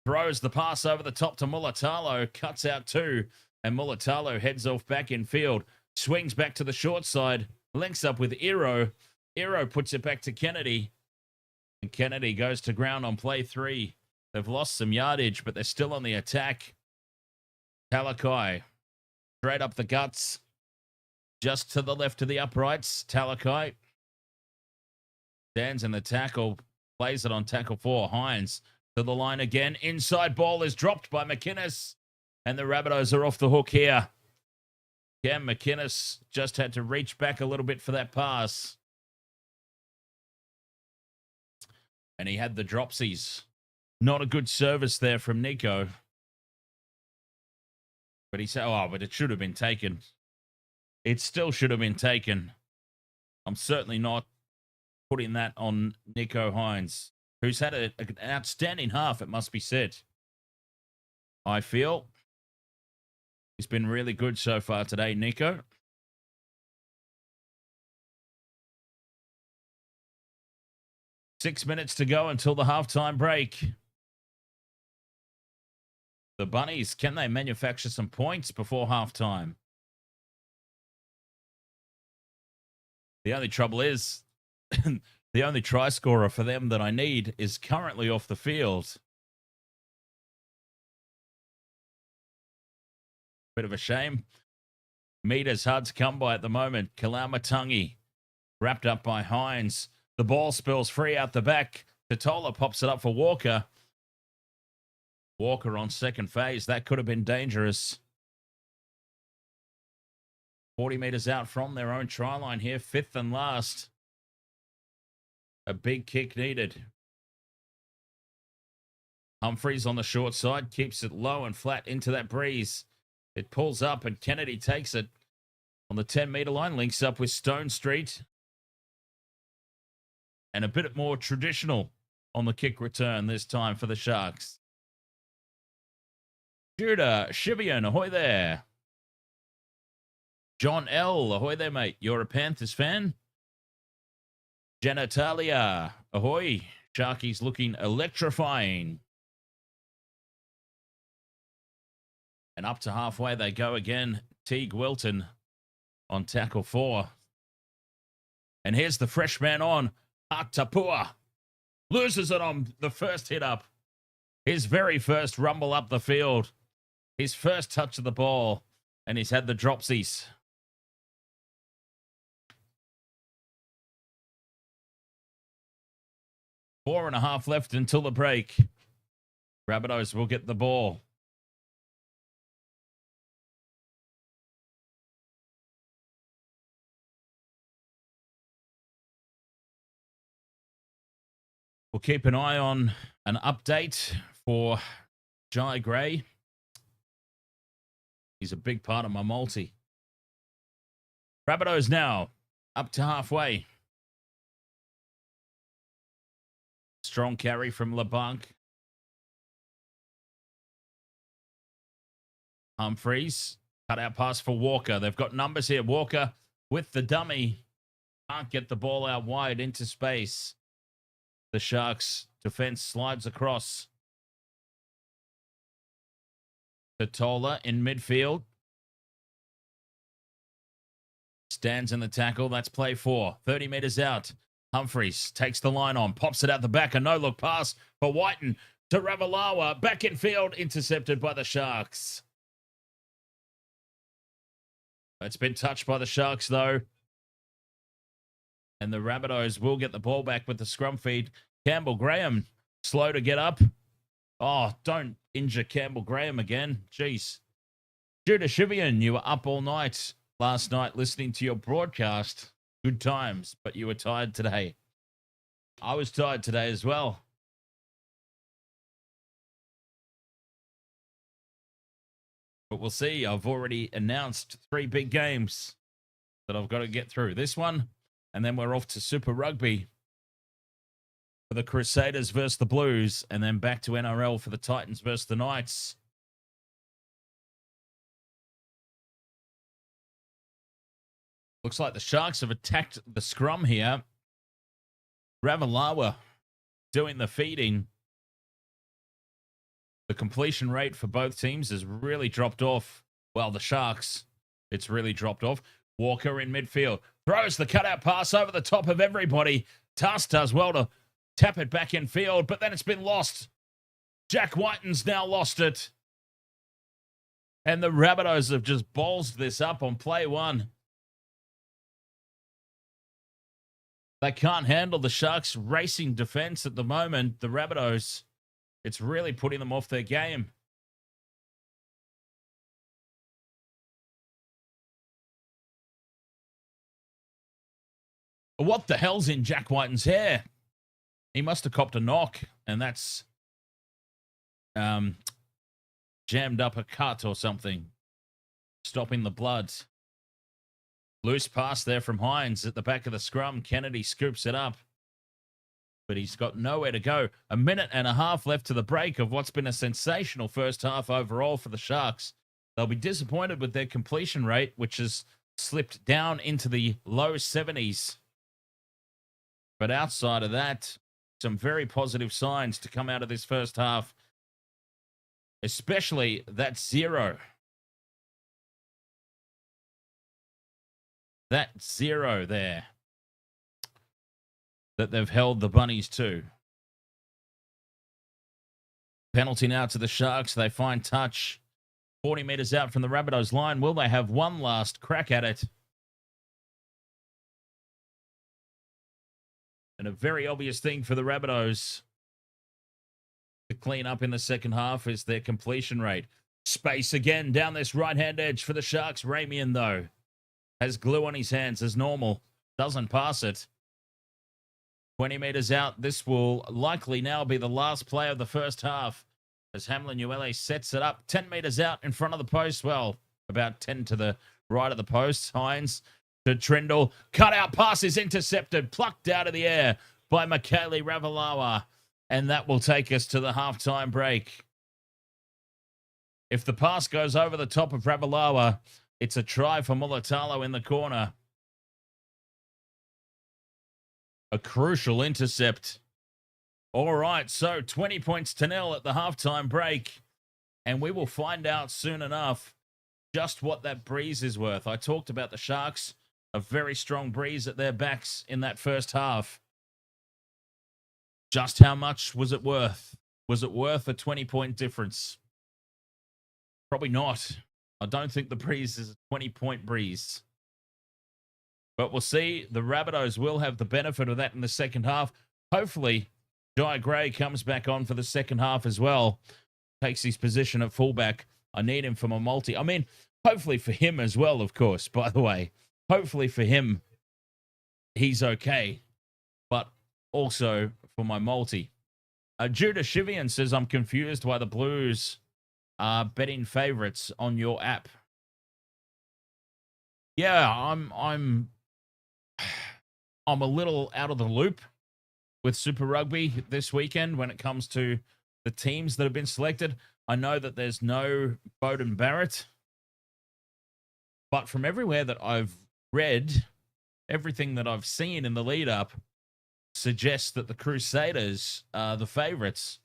Throws the pass over the top to Mulatalo. Cuts out 2. And Mulatalo heads off back in field. Swings back to the short side. Links up with Iro. Iro puts it back to Kennedy. And Kennedy goes to ground on play 3. They've lost some yardage, but they're still on the attack. Talakai. Straight up the guts. Just to the left of the uprights. Talakai. Stands in the tackle. Plays it on tackle 4. Hines to the line again. Inside ball is dropped by McInnes. And the Rabbitohs are off the hook here. Cam McInnes just had to reach back a little bit for that pass. And he had the dropsies. Not a good service there from Nico. But he said, oh, but it should have been taken. It still should have been taken. I'm certainly not putting that on Nico Hines, who's had an outstanding half, it must be said. I feel he's been really good so far today, Nico. Six minutes to go until the halftime break. The Bunnies, can they manufacture some points before halftime? The only trouble is, the only try scorer for them that I need is currently off the field. Bit of a shame. Meters hard to come by at the moment. Kalamatangi wrapped up by Hines. The ball spills free out the back. Totola pops it up for Walker. Walker on second phase. That could have been dangerous. 40 meters out from their own try line here. 5th and last. A big kick needed. Humphreys on the short side. Keeps it low and flat into that breeze. It pulls up and Kennedy takes it on the 10-meter line. Links up with Stone Street. And a bit more traditional on the kick return this time for the Sharks. Judah Shivian, ahoy there. John L, ahoy there, mate. You're a Panthers fan? Genitalia, ahoy. Sharkies looking electrifying. And up to halfway they go again. Teague Wilton on tackle 4. And here's the fresh man on. Atapua loses it on the first hit up. His very first rumble up the field. His first touch of the ball. And he's had the dropsies. Four and a half left until the break. Rabbitohs will get the ball. We'll keep an eye on an update for Jai Gray. He's a big part of my multi. Rabbitohs now up to halfway. Strong carry from Le Blanc. Humphreys. Cut out pass for Walker. They've got numbers here. Walker with the dummy. Can't get the ball out wide into space. The Sharks defense slides across. Totola in midfield. Stands in the tackle. That's play 4. 30 meters out. Humphreys takes the line on. Pops it out the back. A no-look pass for Wighton to Ravalawa. Back in field. Intercepted by the Sharks. It's been touched by the Sharks, though. And the Rabbitohs will get the ball back with the scrum feed. Campbell Graham, slow to get up. Oh, don't injure Campbell Graham again. Jeez. Judah Shivian, you were up all night last night listening to your broadcast. Good times, but you were tired today. I was tired today as well. But we'll see. I've already announced 3 big games that I've got to get through. This one, and then we're off to Super Rugby for the Crusaders versus the Blues, and then back to NRL for the Titans versus the Knights. Looks like the Sharks have attacked the scrum here. Ravalawa doing the feeding. The completion rate for both teams has really dropped off. Well, the Sharks, it's really dropped off. Walker in midfield. Throws the cutout pass over the top of everybody. Tass does well to tap it back in field, but then it's been lost. Jack Wighton's now lost it. And the Rabbitohs have just ballsed this up on play one. They can't handle the Sharks' racing defense at the moment. The Rabbitohs, it's really putting them off their game. What the hell's in Jack Wighton's hair? He must have copped a knock, and that's jammed up a cut or something, stopping the blood. Loose pass there from Hines at the back of the scrum. Kennedy scoops it up, but he's got nowhere to go. A minute and a half left to the break of what's been a sensational first half overall for the Sharks. They'll be disappointed with their completion rate, which has slipped down into the low 70s. But outside of that, some very positive signs to come out of this first half, especially that zero. That zero there that they've held the Bunnies to. Penalty now to the Sharks. They find touch 40 metres out from the Rabbitohs line. Will they have one last crack at it? And a very obvious thing for the Rabbitohs to clean up in the second half is their completion rate. Space again down this right-hand edge for the Sharks. Ramian, though, has glue on his hands as normal. Doesn't pass it. 20 metres out. This will likely now be the last play of the first half as Hamlin Uele sets it up. 10 metres out in front of the post. Well, about 10 to the right of the post. Hines to Trindle. Cutout pass is intercepted. Plucked out of the air by Mikaele Ravalawa. And that will take us to the halftime break. If the pass goes over the top of Ravalawa, it's a try for Mulatalo in the corner. A crucial intercept. All right, so 20 points to 0 at the halftime break. And we will find out soon enough just what that breeze is worth. I talked about the Sharks, a very strong breeze at their backs in that first half. Just how much was it worth? Was it worth a 20-point difference? Probably not. I don't think the breeze is a 20-point breeze. But we'll see. The Rabbitohs will have the benefit of that in the second half. Hopefully, Jai Gray comes back on for the second half as well. Takes his position at fullback. I need him for my multi. I mean, hopefully for him as well, of course, by the way. Hopefully for him, he's okay. But also for my multi. Judah Shivian says, I'm confused why the Blues are betting favorites on your app. Yeah, I'm a little out of the loop with Super Rugby this weekend when it comes to the teams that have been selected. I know that there's no Beauden Barrett, but from everywhere that I've read, everything that I've seen in the lead up suggests that the Crusaders are the favorites.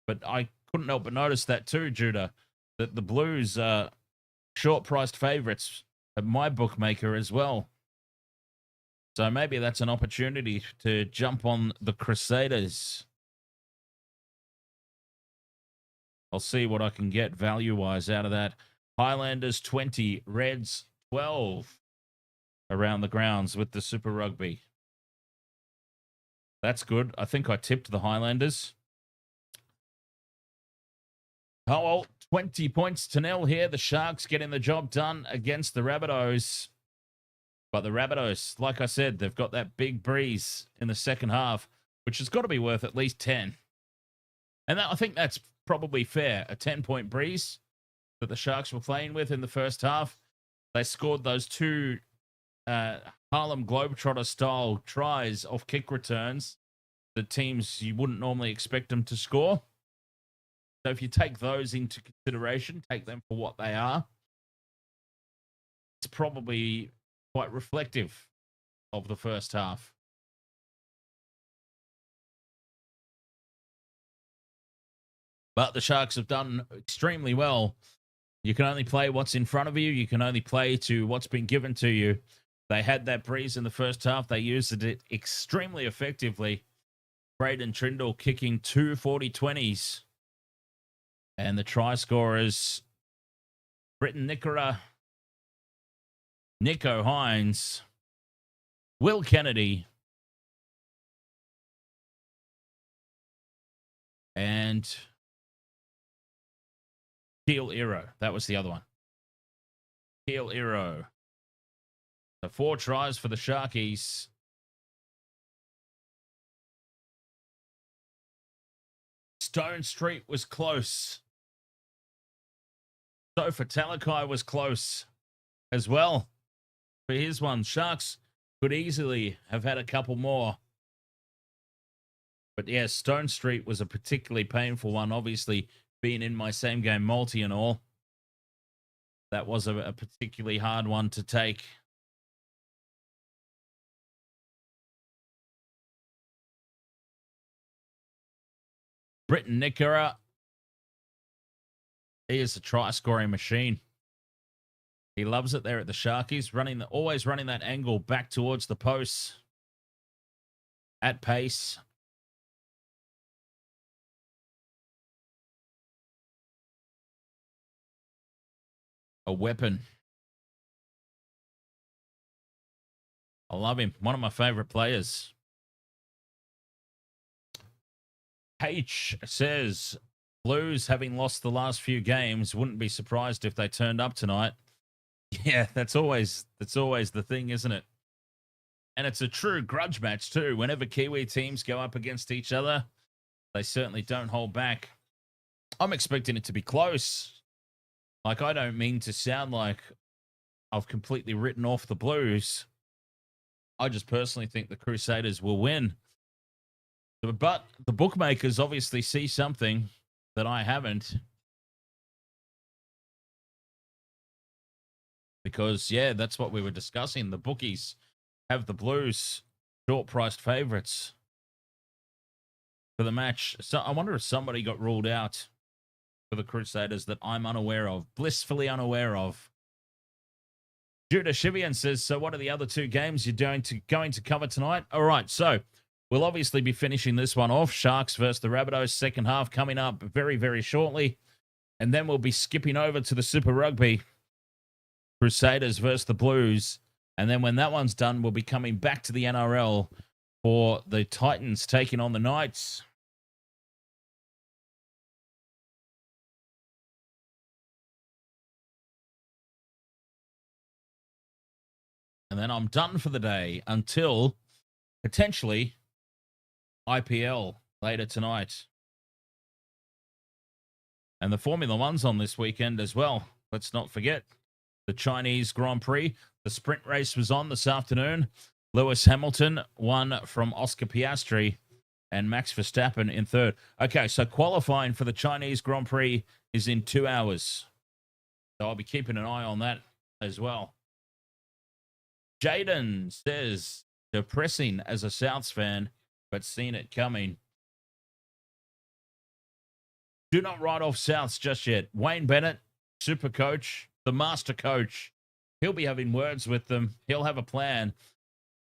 But I couldn't help but notice that too, Judah, that the Blues are short-priced favorites at my bookmaker as well. So maybe that's an opportunity to jump on the Crusaders. I'll see what I can get value-wise out of that. Highlanders 20, Reds 12 around the grounds with the Super Rugby. That's good. I think I tipped the Highlanders. Oh, well, 20 points to 0 here. The Sharks getting the job done against the Rabbitohs. But the Rabbitohs, like I said, they've got that big breeze in the second half, which has got to be worth at least 10. And I think that's probably fair. A 10-point breeze that the Sharks were playing with in the first half. They scored those two Harlem Globetrotter-style tries off kick returns. the teams you wouldn't normally expect them to score. So if you take those into consideration, take them for what they are, it's probably quite reflective of the first half. But the Sharks have done extremely well. You can only play what's in front of you. You can only play to what's been given to you. They had that breeze in the first half. They used it extremely effectively. Braden Trindle kicking 2 40-20s. And the try scorers, Britton Nickera, Nico Hines, Will Kennedy, and Teal Iro. That was the other one. Teal Iro. So 4 tries for the Sharkies. Stone Street was close. Sofa Talakai was close as well. For his one, Sharks could easily have had a couple more. But yeah, Stone Street was a particularly painful one, obviously being in my same game multi and all. That was a particularly hard one to take. Britton Nickera, he is a try-scoring machine. He loves it there at the Sharkies, always running that angle back towards the posts at pace. A weapon. I love him. One of my favorite players. H says, Blues, having lost the last few games, wouldn't be surprised if they turned up tonight. Yeah, that's always the thing, isn't it? And it's a true grudge match too. Whenever Kiwi teams go up against each other, they certainly don't hold back. I'm expecting it to be close. Like, I don't mean to sound like I've completely written off the Blues. I just personally think the Crusaders will win. But the bookmakers obviously see something that I haven't. Because, yeah, that's what we were discussing. The bookies have the Blues short-priced favourites for the match. So I wonder if somebody got ruled out for the Crusaders that I'm unaware of, blissfully unaware of. Judah Shivian says, so what are the other 2 games you're going to cover tonight? All right, so we'll obviously be finishing this one off. Sharks versus the Rabbitohs, second half coming up very, very shortly. And then we'll be skipping over to the Super Rugby. Crusaders versus the Blues. And then when that one's done, we'll be coming back to the NRL for the Titans taking on the Knights. And then I'm done for the day until potentially IPL later tonight. And the Formula One's on this weekend as well. Let's not forget the Chinese Grand Prix. The sprint race was on this afternoon. Lewis Hamilton won from Oscar Piastri and Max Verstappen in third. Okay, so qualifying for the Chinese Grand Prix is in 2 hours. So I'll be keeping an eye on that as well. Jaden says, depressing as a Souths fan, but seen it coming. Do not write off Souths just yet. Wayne Bennett, super coach, the master coach. He'll be having words with them. He'll have a plan.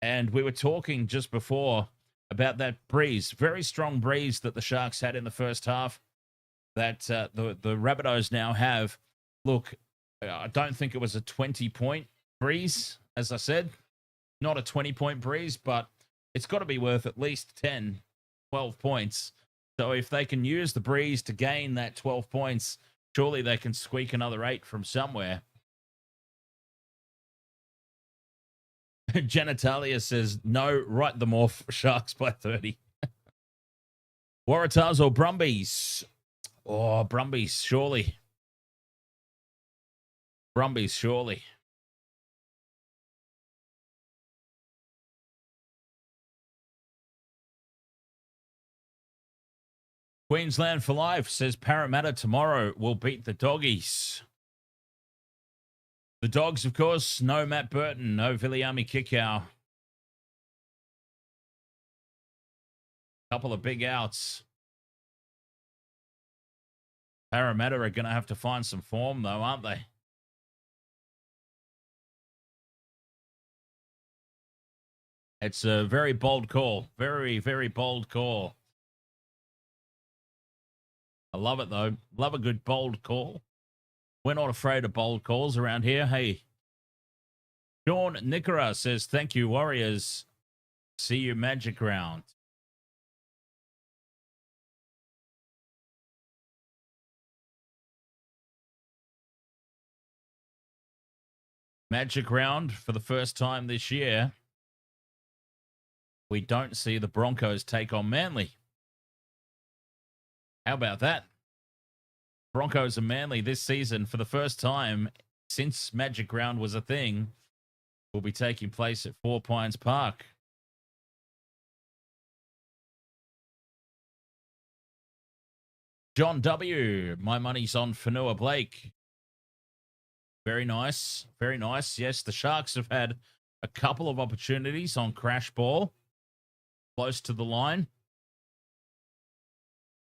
And we were talking just before about that breeze, very strong breeze that the Sharks had in the first half that the Rabbitohs now have. Look, I don't think it was a 20-point breeze, as I said. Not a 20-point breeze, but it's got to be worth at least 10, 12 points. So if they can use the breeze to gain that 12 points, surely they can squeak another 8 from somewhere. Genitalia says, no, write them off. Sharks by 30. Waratahs or Brumbies? Oh, Brumbies, surely. Brumbies, surely. Queensland for life says Parramatta tomorrow will beat the Doggies. The Dogs, of course, no Matt Burton, no Viliami Kikau. Couple of big outs. Parramatta are going to have to find some form, though, aren't they? It's a very bold call. Very, very bold call. I love it, though. Love a good bold call. We're not afraid of bold calls around here. Hey, Sean Nickera says, thank you, Warriors. See you, Magic Round. Magic Round for the first time this year. We don't see the Broncos take on Manly. How about that? Broncos and Manly this season for the first time since Magic Round was a thing will be taking place at Four Pines Park. John W. My money's on Fonua Blake. Very nice. Very nice. Yes, the Sharks have had a couple of opportunities on crash ball close to the line.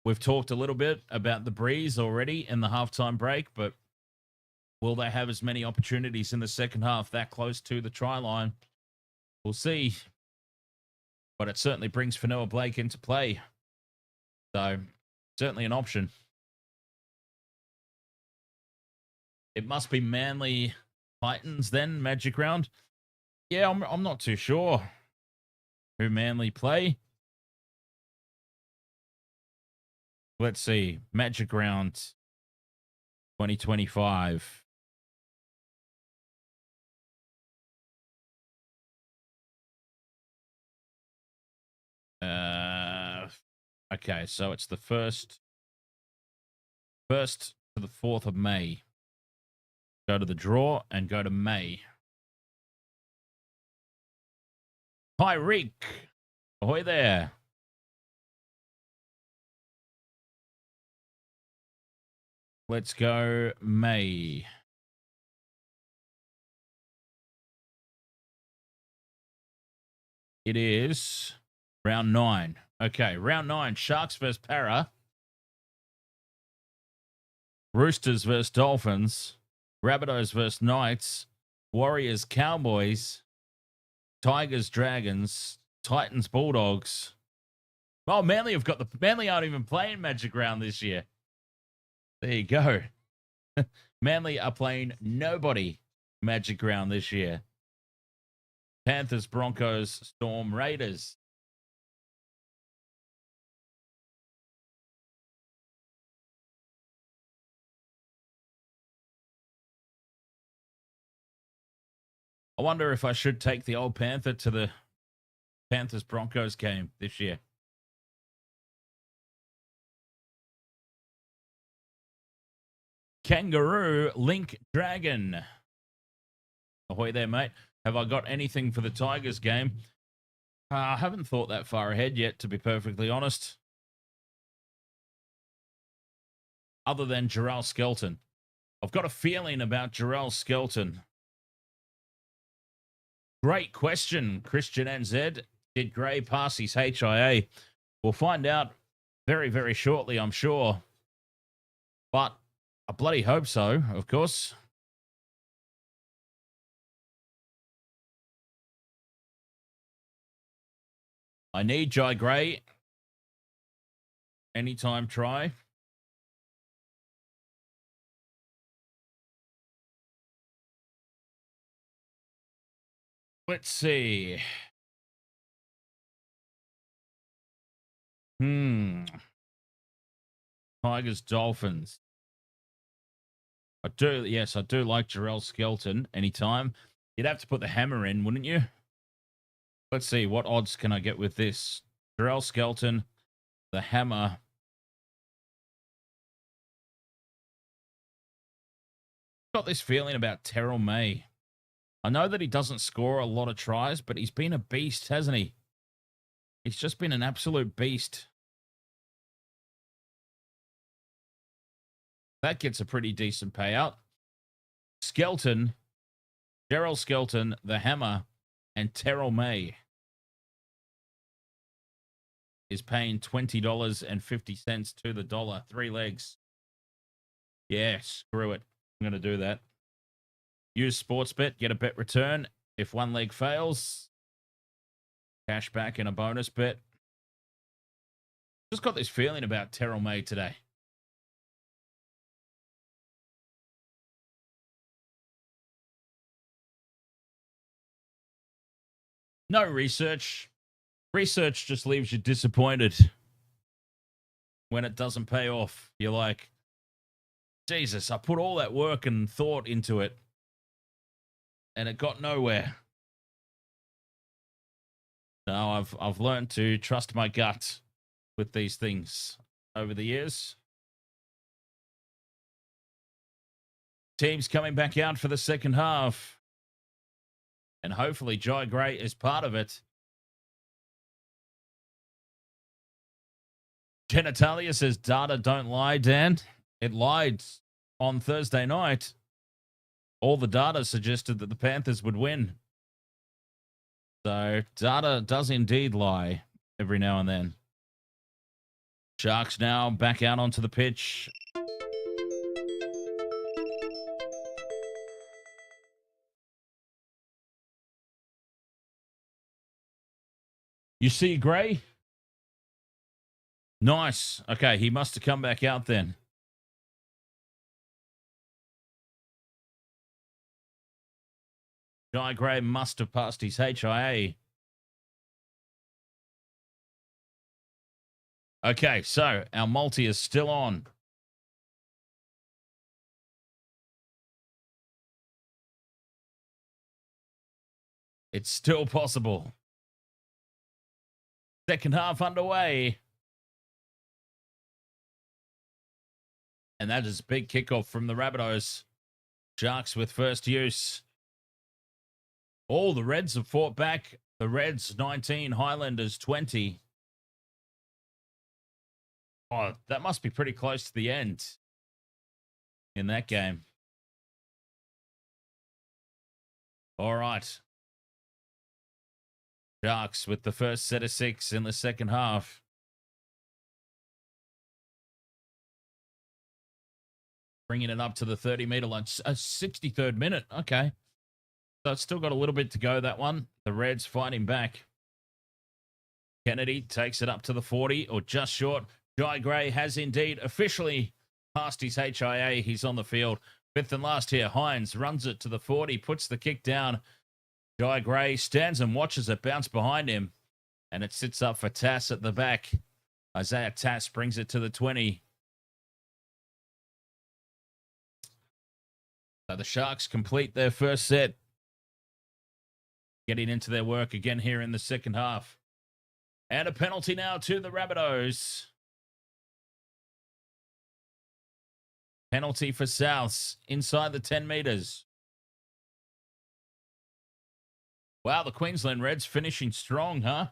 We've talked a little bit about the breeze already in the halftime break, but will they have as many opportunities in the second half that close to the try line? We'll see. But it certainly brings Fonua Blake into play. So, certainly an option. It must be Manly Titans then, Magic Round. Yeah, I'm not too sure who Manly play. Let's see. Magic Round 2025. Okay, so it's the first to the 4th of May. Go to the draw and go to May. Hi, Rick. Ahoy there. Let's go May. It is round 9. Okay, round 9. Sharks versus Para. Roosters versus Dolphins. Rabbitohs versus Knights. Warriors, Cowboys. Tigers, Dragons. Titans, Bulldogs. Oh, Manly aren't even playing Magic Round this year. There you go. Manly are playing nobody Magic Round this year. Panthers, Broncos, Storm, Raiders. I wonder if I should take the old Panther to the Panthers-Broncos game this year. Kangaroo, Link, Dragon. Ahoy there, mate. Have I got anything for the Tigers game? I haven't thought that far ahead yet, to be perfectly honest. Other than Jarrell Skelton. I've got a feeling about Jarrell Skelton. Great question, Christian NZ. Did Gray pass his HIA? We'll find out very, very shortly, I'm sure. But I bloody hope so, of course. I need Jai Gray. Anytime try. Let's see. Tigers, Dolphins. I do like Jarrell Skelton anytime. You'd have to put the hammer in, wouldn't you? Let's see, what odds can I get with this? Jarrell Skelton, the hammer. Got this feeling about Terrell May. I know that he doesn't score a lot of tries, but he's been a beast, hasn't he? He's just been an absolute beast. That gets a pretty decent payout. Skelton, Gerald Skelton, the Hammer, and Terrell May is paying $20.50 to the dollar. 3 legs. Yeah, screw it. I'm going to do that. Use Sportsbet, get a bet return. If one leg fails, cash back in a bonus bet. Just got this feeling about Terrell May today. No research. Research just leaves you disappointed when it doesn't pay off. You're like, Jesus, I put all that work and thought into it, and it got nowhere. No, I've learned to trust my gut with these things over the years. Teams coming back out for the second half. And hopefully Jai Gray is part of it. Genitalia says data don't lie, Dan. It lied on Thursday night. All the data suggested that the Panthers would win. So data does indeed lie every now and then. Sharks now back out onto the pitch. You see Gray? Nice. Okay, he must have come back out then. Jai Gray must have passed his HIA. Okay, so our multi is still on. It's still possible. Second half underway. And that is a big kickoff from the Rabbitohs. Sharks with first use. All the Reds have fought back. The Reds 19, Highlanders 20. Oh, that must be pretty close to the end in that game. All right. Sharks with the first set of 6 in the second half. Bringing it up to the 30-meter line. A 63rd minute. Okay. So it's still got a little bit to go, that one. The Reds fighting back. Kennedy takes it up to the 40, or just short. Jai Gray has indeed officially passed his HIA. He's on the field. 5th and last here. Hines runs it to the 40, puts the kick down. Jai Gray stands and watches it bounce behind him. And it sits up for Tass at the back. Isaiah Tass brings it to the 20. So the Sharks complete their first set. Getting into their work again here in the second half. And a penalty now to the Rabbitohs. Penalty for Souths inside the 10 meters. Wow, the Queensland Reds finishing strong, huh?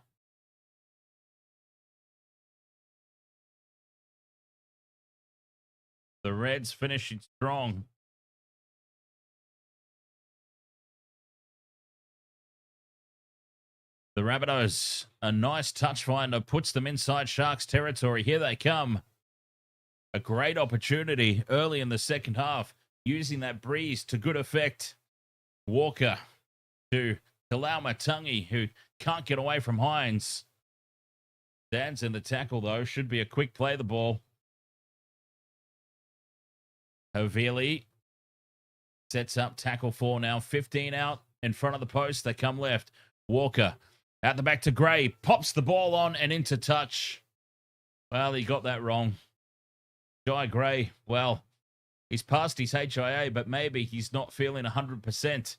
The Reds finishing strong. The Rabbitohs, a nice touch finder, puts them inside Sharks territory. Here they come. A great opportunity early in the second half, using that breeze to good effect. Walker to Talaumatangi, who can't get away from Hines. Stands in the tackle, though. Should be a quick play, the ball. Havili sets up tackle 4 now. 15 out in front of the post. They come left. Walker out the back to Gray. Pops the ball on and into touch. Well, he got that wrong. Jai Gray, well, he's passed his HIA, but maybe he's not feeling 100%.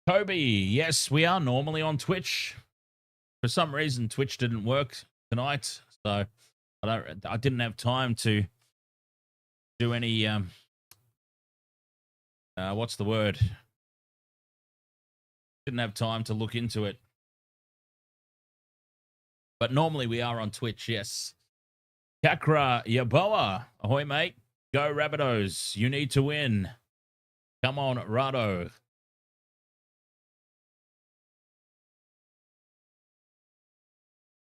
Kobe, yes, we are normally on Twitch. For some reason, Twitch didn't work tonight, so I didn't have time to do any what's the word? Didn't have time to look into it. But normally we are on Twitch, yes. Kakra Yaboa. Ahoy, mate. Go Rabbitohs. You need to win. Come on, Rado.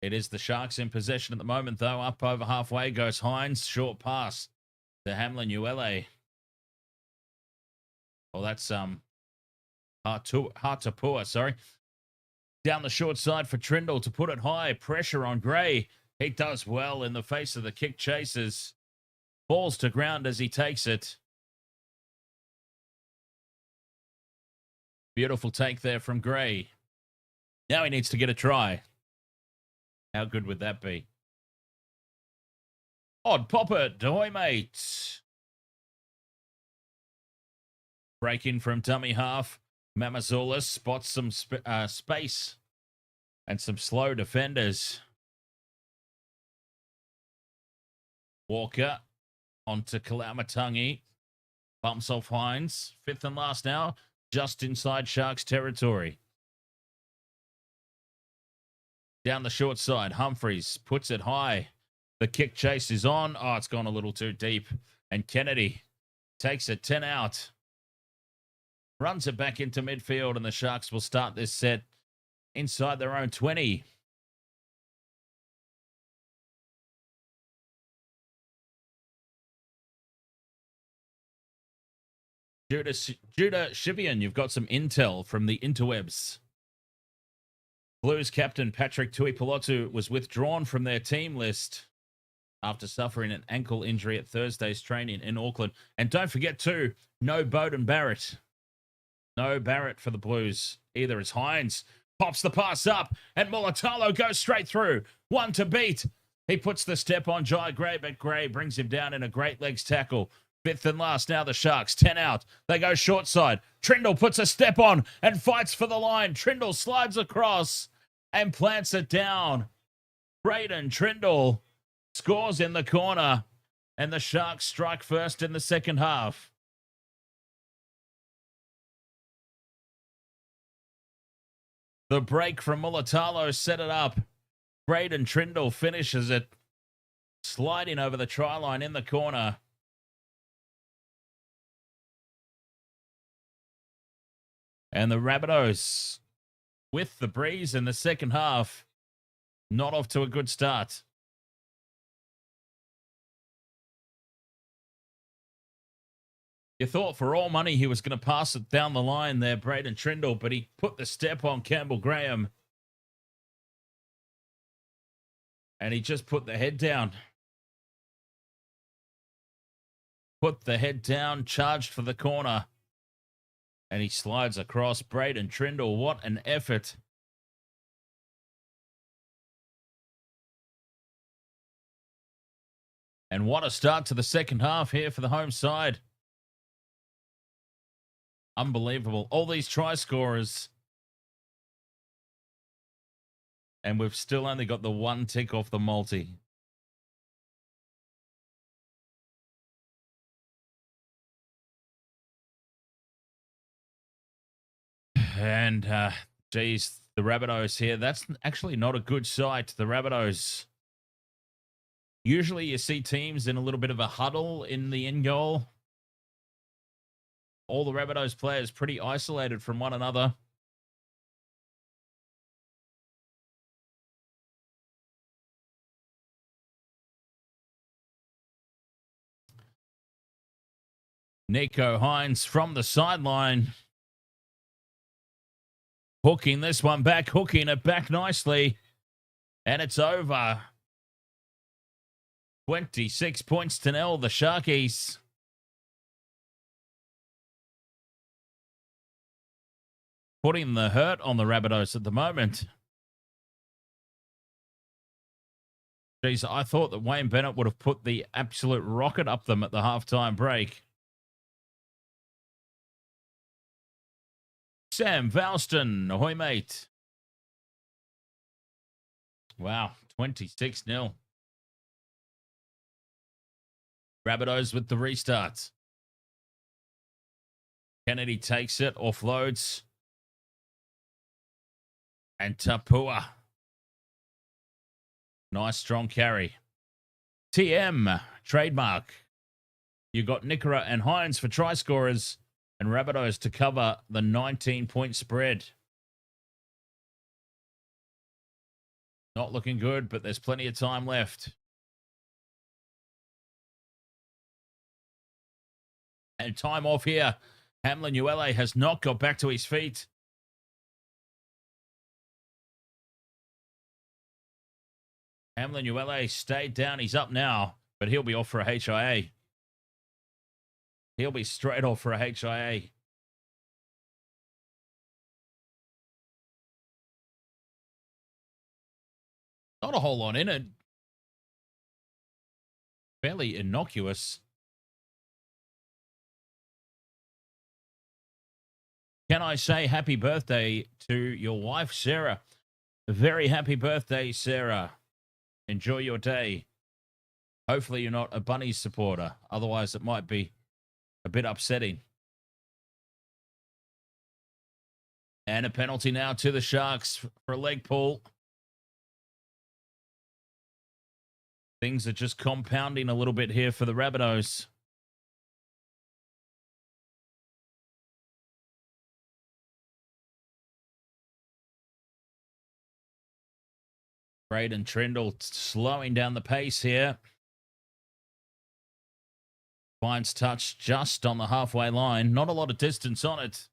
It is the Sharks in possession at the moment, though. Up over halfway goes Hines. Short pass to Hamlin Uele. Well, that's hard to pour, sorry. Down the short side for Trindle to put it high. Pressure on Gray. He does well in the face of the kick chasers. Falls to ground as he takes it. Beautiful take there from Gray. Now he needs to get a try. How good would that be? Odd Poppet, ahoy, mate. Break in from dummy half. Mamazoulis spots some space and some slow defenders. Walker onto Kalamatangi. Bumps off Hines. Fifth and last now, just inside Sharks territory. Down the short side, Humphreys puts it high. The kick chase is on. Oh, it's gone a little too deep. And Kennedy takes it 10 out. Runs it back into midfield, and the Sharks will start this set inside their own 20. Judah Shivian, you've got some intel from the interwebs. Blues captain Patrick Tuipulotu was withdrawn from their team list after suffering an ankle injury at Thursday's training in Auckland. And don't forget, too, no Bowden Barrett. No Barrett for the Blues either, as Hines pops the pass up and Mulatalo goes straight through. One to beat. He puts the step on Jai Gray, but Gray brings him down in a great legs tackle. Fifth and last now, the Sharks. 10 out. They go short side. Trindle puts a step on and fights for the line. Trindle slides across and plants it down. Braden Trindle scores in the corner, and the Sharks strike first in the second half. The break from Mulatalo set it up. Braden Trindle finishes it, sliding over the try line in the corner. And the Rabbitohs, with the breeze in the second half, not off to a good start. You thought for all money he was going to pass it down the line there, Braden Trindle, but he put the step on Campbell Graham. And he just put the head down. Put the head down, charged for the corner. And he slides across. Braden Trindle, what an effort. And what a start to the second half here for the home side. Unbelievable. All these try scorers. And we've still only got the one tick off the multi. And, geez, the Rabbitohs here. That's actually not a good sight, the Rabbitohs. Usually you see teams in a little bit of a huddle in the end goal. All the Rabbitohs players pretty isolated from one another. Nico Hines from the sideline. Hooking this one back, hooking it back nicely. And it's over. 26 points to nil, the Sharkies. Putting the hurt on the Rabbitohs at the moment. Jeez, I thought that Wayne Bennett would have put the absolute rocket up them at the halftime break. Sam Valston, ahoy, mate. Wow, 26-0. Rabbitohs with the restarts. Kennedy takes it, offloads. And Tapua Nice strong carry. TM, trademark. You got Nickera and Hines for try scorers and Rabbitohs to cover the 19-point spread. Not looking good, but there's plenty of time left. And time off here. Hamlin Uele has not got back to his feet. Hamlin Uele stayed down. He's up now, but he'll be off for a HIA. He'll be straight off for a HIA. Not a whole lot in it. Fairly innocuous. Can I say happy birthday to your wife, Sarah? A very happy birthday, Sarah. Enjoy your day. Hopefully you're not a Bunnies supporter. Otherwise, it might be a bit upsetting. And a penalty now to the Sharks for a leg pull. Things are just compounding a little bit here for the Rabbitohs. Braden Trindle slowing down the pace here. Finds touch just on the halfway line. Not a lot of distance on it.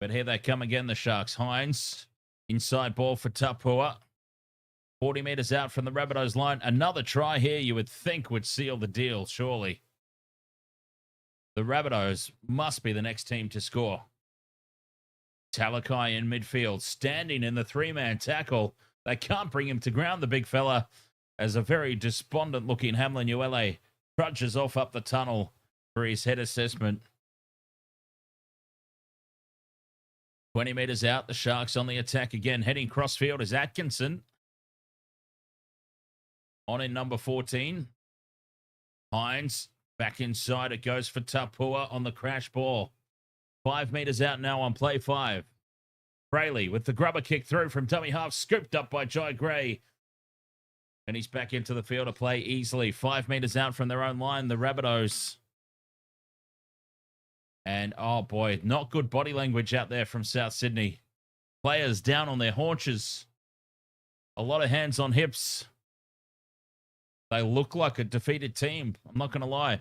But here they come again, the Sharks. Hines, inside ball for Tapua. 40 meters out from the Rabbitohs line. Another try here you would think would seal the deal, surely. The Rabbitohs must be the next team to score. Talakai in midfield, standing in the three-man tackle. They can't bring him to ground, the big fella, as a very despondent-looking Hamlin Uele trudges off up the tunnel for his head assessment. 20 meters out, the Sharks on the attack again. Heading crossfield is Atkinson. On in number 14. Hines back inside. It goes for Tapua on the crash ball. 5 meters out now on play 5. Bayleigh with the grubber kick through from dummy half, scooped up by Jai Gray. And he's back into the field to play easily. 5 meters out from their own line, the Rabbitohs. And, oh boy, not good body language out there from South Sydney. Players down on their haunches. A lot of hands on hips. They look like a defeated team. I'm not going to lie.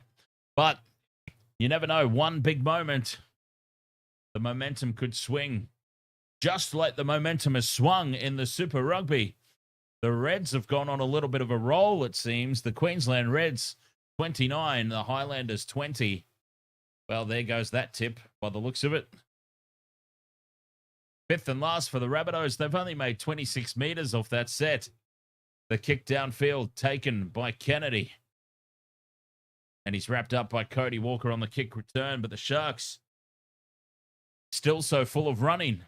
But you never know. One big moment, the momentum could swing. Just like the momentum has swung in the Super Rugby. The Reds have gone on a little bit of a roll, it seems. The Queensland Reds, 29. The Highlanders, 20. Well, there goes that tip by the looks of it. Fifth and last for the Rabbitohs. They've only made 26 meters off that set. The kick downfield taken by Kennedy. And he's wrapped up by Cody Walker on the kick return. But the Sharks still so full of running.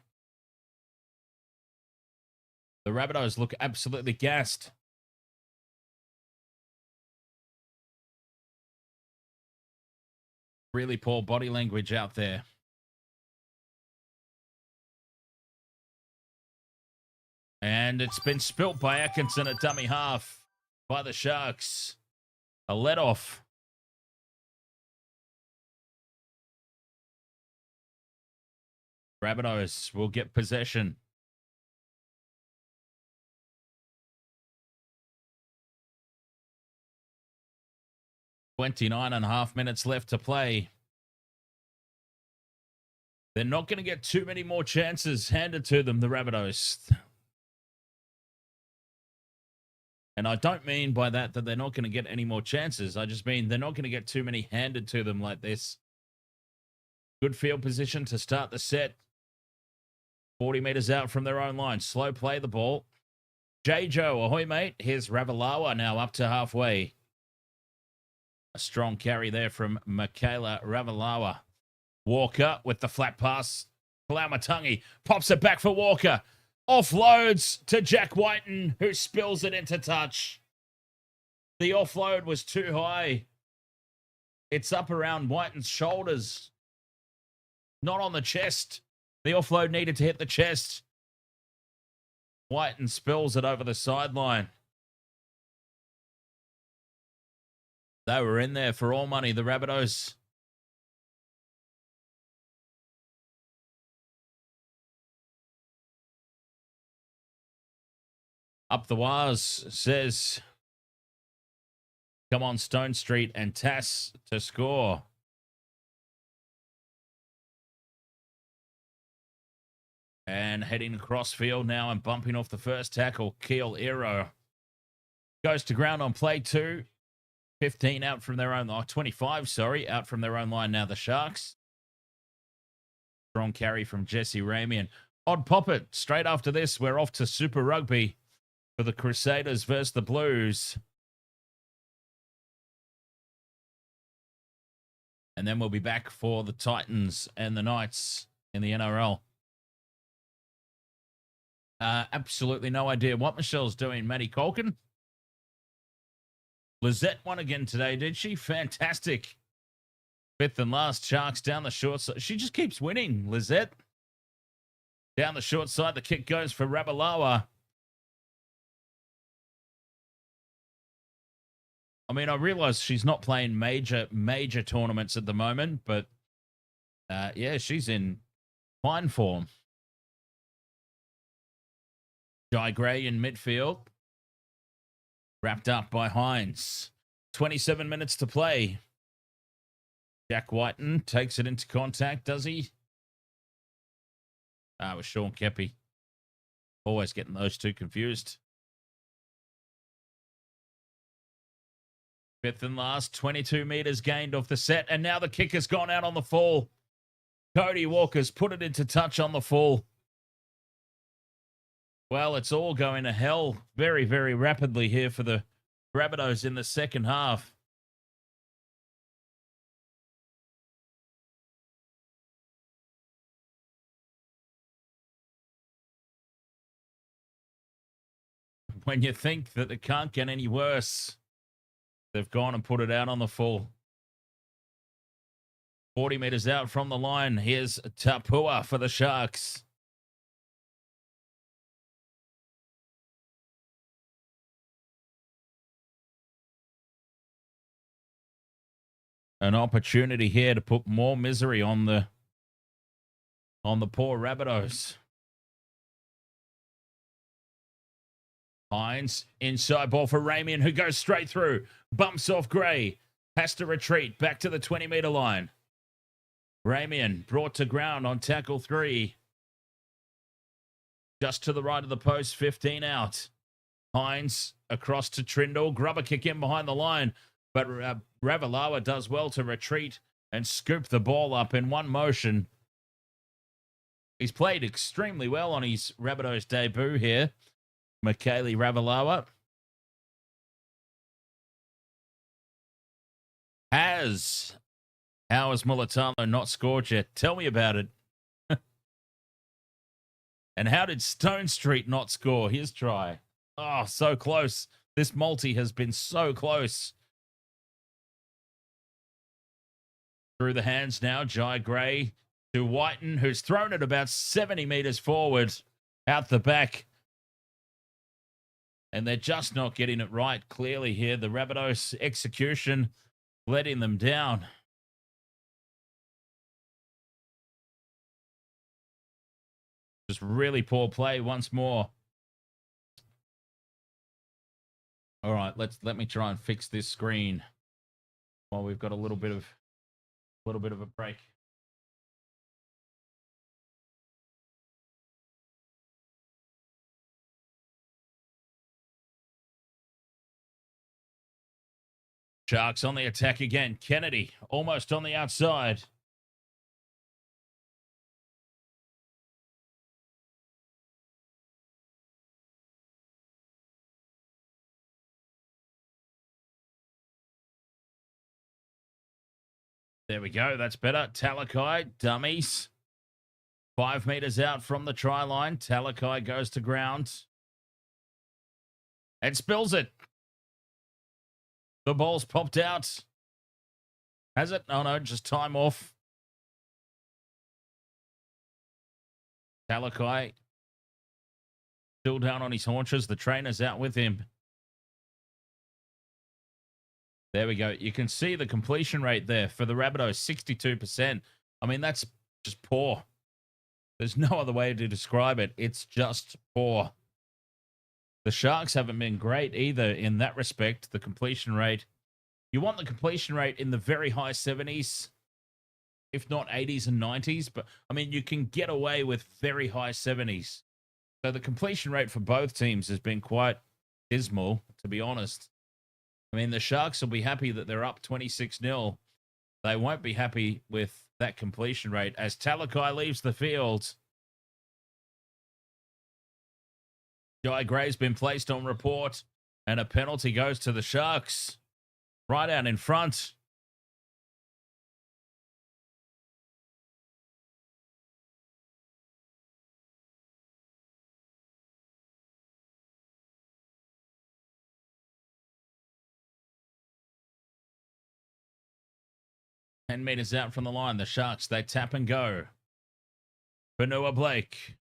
The Rabbitohs look absolutely gassed. Really poor body language out there. And it's been spilt by Atkinson at dummy half by the Sharks. A let-off. Rabbitohs will get possession. .29.5 minutes left to play. They're not going to get too many more chances handed to them, the Rabbitohs. And I don't mean by that they're not going to get any more chances. I just mean they're not going to get too many handed to them like this. Good field position to start the set. 40 meters out from their own line. Slow play the ball. J. Joe, ahoy, mate. Here's Ravalawa now up to halfway. A strong carry there from Michaela Ravalawa. Walker with the flat pass. Kalamatangi pops it back for Walker. Offloads to Jack Wighton, who spills it into touch. The offload was too high. It's up around Wighton's shoulders. Not on the chest. The offload needed to hit the chest. Wighton spills it over the sideline. They were in there for all money, the Rabbitohs. Up the wires, says, come on, Stone Street, and Tass to score. And heading across field now and bumping off the first tackle, Keel Ero goes to ground on play 2. 15 out from their own, 25, sorry, out from their own line now, the Sharks. Strong carry from Jesse Ramian. Odd poppet. Straight after this, we're off to Super Rugby for the Crusaders versus the Blues. And then we'll be back for the Titans and the Knights in the NRL. Absolutely no idea what Michelle's doing. Maddie Colkin. Lizette won again today, did she? Fantastic. 5th and last, Sharks down the short side. She just keeps winning, Lizette. Down the short side, the kick goes for Ravalawa. I mean, I realize she's not playing major tournaments at the moment, but yeah, she's in fine form. Jai Gray in midfield. Wrapped up by Hines. 27 minutes to play. Jack Wighton takes it into contact, does he? It was Sean Kepi. Always getting those two confused. 5th and last, 22 meters gained off the set, and now the kick has gone out on the fall. Cody Walker's put it into touch on the fall. Well, it's all going to hell very, very rapidly here for the Rabbitohs in the second half. When you think that it can't get any worse, they've gone and put it out on the full. 40 meters out from the line. Here's Tapua for the Sharks. An opportunity here to put more misery on the poor Rabbitohs. Hines, inside ball for Ramian, who goes straight through. Bumps off Gray. Has to retreat back to the 20-meter line. Ramian brought to ground on tackle 3. Just to the right of the post, 15 out. Hines across to Trindle. Grubber kick in behind the line. But Ravalawa does well to retreat and scoop the ball up in one motion. He's played extremely well on his Rabbitohs debut here. Michaeli Ravalawa. How has Mulatalo not scored yet? Tell me about it. And how did Stone Street not score his try? Oh, so close. This multi has been so close. Through the hands now, Jai Gray to Wighton, who's thrown it about 70 meters forward, out the back. And they're just not getting it right, clearly here. The Rabbitohs execution letting them down. Just really poor play once more. All right, let me try and fix this screen while we've got a little bit of a break. Sharks on the attack again. Kennedy almost on the outside. There we go. That's better. Talakai, dummies. 5 meters out from the try line. Talakai goes to ground. And spills it. The ball's popped out. Has it? Oh, no, just time off. Talakai Still down on his haunches. The trainer's out with him. There we go. You can see the completion rate there for the Rabbitohs, 62%. I mean, that's just poor. There's no other way to describe it. It's just poor. The Sharks haven't been great either in that respect. The completion rate. You want the completion rate in the very high 70s, if not 80s and 90s. But, I mean, you can get away with very high 70s. So the completion rate for both teams has been quite dismal, to be honest. I mean, the Sharks will be happy that they're up 26-0. They won't be happy with that completion rate as Talakai leaves the field. Jai Gray's been placed on report, and a penalty goes to the Sharks. Right out in front. Ten meters out from the line, the Sharks, they tap and go. Cronulla Blake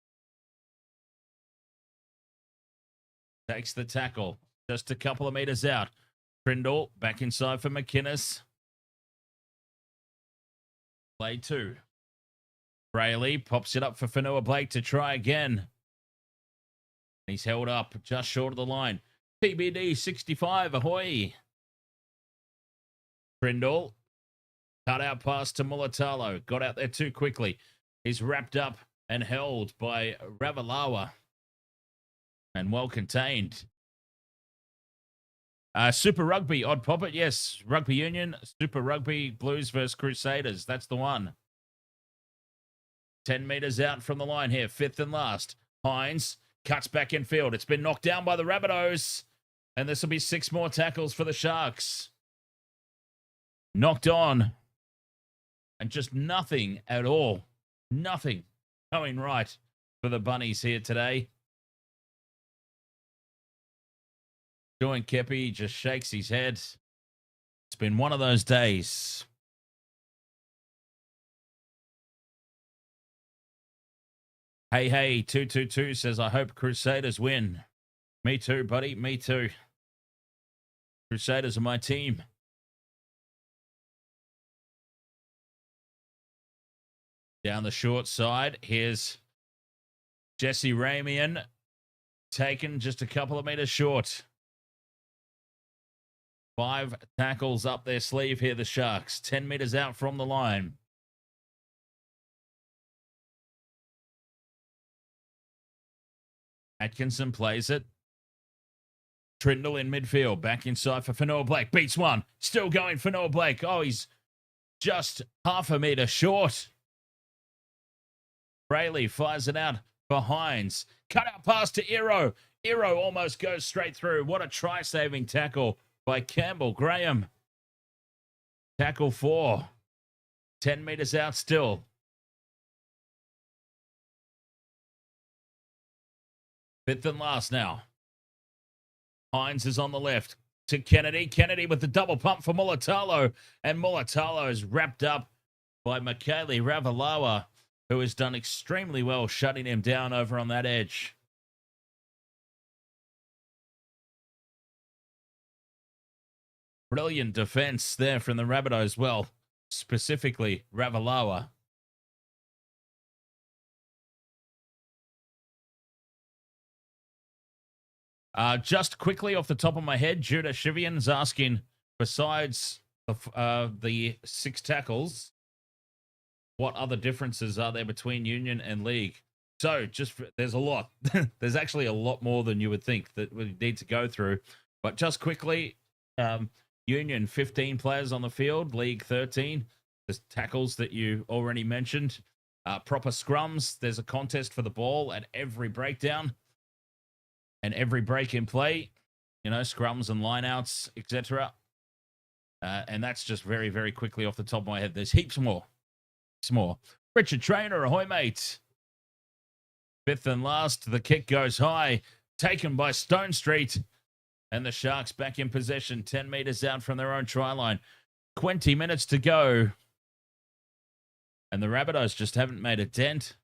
takes the tackle. Just a couple of meters out. Trindle back inside for McInnes. Play 2. Bayleigh pops it up for Cronulla Blake to try again. He's held up just short of the line. TBD 65, ahoy. Trindle. Cut out pass to Mulatalo. Got out there too quickly. He's wrapped up and held by Ravalawa. And well contained. Super Rugby, odd poppet. Yes, Rugby Union, Super Rugby, Blues versus Crusaders. That's the one. 10 meters out from the line here. 5th and last. Hines cuts back in field. It's been knocked down by the Rabbitohs. And this will be 6 more tackles for the Sharks. Knocked on. And just nothing at all. Nothing going right for the Bunnies here today. Join Kepi just shakes his head. It's been one of those days. Hey, 222 says, I hope Crusaders win. Me too, buddy. Me too. Crusaders are my team. Down the short side, here's Jesse Ramian, taken just a couple of meters short. 5 tackles up their sleeve here, the Sharks. 10 meters out from the line. Atkinson plays it. Trindle in midfield, back inside for Cronulla Blake. Beats one. Still going for Cronulla Blake. Oh, he's just half a meter short. Bayleigh fires it out for Hines. Cut out pass to Iro. Iro almost goes straight through. What a try-saving tackle by Campbell Graham. Tackle 4. 10 meters out still. Fifth and last now. Hines is on the left to Kennedy. Kennedy with the double pump for Mulatalo. And Mulatalo is wrapped up by Michaele Ravalawa, who has done extremely well shutting him down over on that edge. Brilliant defense there from the Rabbitohs. Well, specifically Ravalawa. Just quickly off the top of my head, Judah Shivian's asking, besides the 6 tackles, what other differences are there between Union and League? So, there's a lot. There's actually a lot more than you would think that we need to go through. But just quickly, Union, 15 players on the field. League, 13. There's tackles that you already mentioned. Proper scrums. There's a contest for the ball at every breakdown. And every break in play. You know, scrums and lineouts, etc. And that's just very, very quickly off the top of my head. There's heaps more. Richard Trainer, ahoy, mate. 5th and last, the kick goes high, taken by Stone Street, and the Sharks back in possession, 10 meters out from their own try line. 20 minutes to go, and the Rabbitohs just haven't made a dent.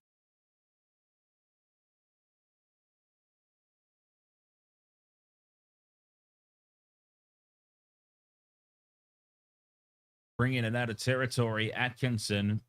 bringing it out of territory. Atkinson.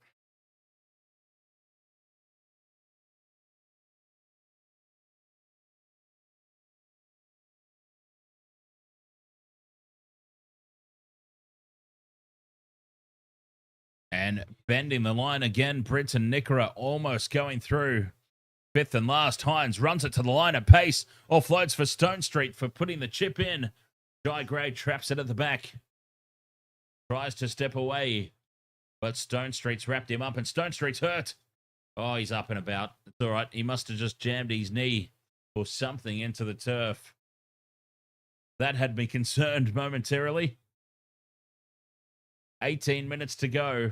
And bending the line again, Brenton Nickera almost going through. Fifth and last, Hines runs it to the line at pace. Offloads for Stone Street for putting the chip in. Jai Gray traps it at the back. Tries to step away, but Stone Street's wrapped him up, and Stone Street's hurt. Oh, he's up and about. It's all right. He must have just jammed his knee or something into the turf. That had me concerned momentarily. 18 minutes to go.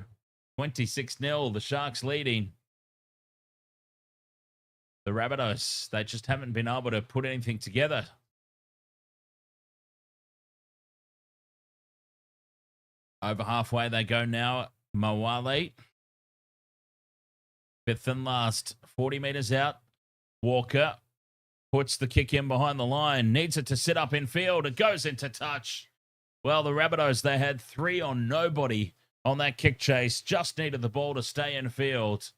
26-0. The Sharks leading. The Rabbitohs, they just haven't been able to put anything together. Over halfway they go now. Mawale. Fifth and last. 40 metres out. Walker puts the kick in behind the line. Needs it to sit up in field. It goes into touch. Well, the Rabbitohs, they had 3 on nobody on that kick chase. Just needed the ball to stay in field.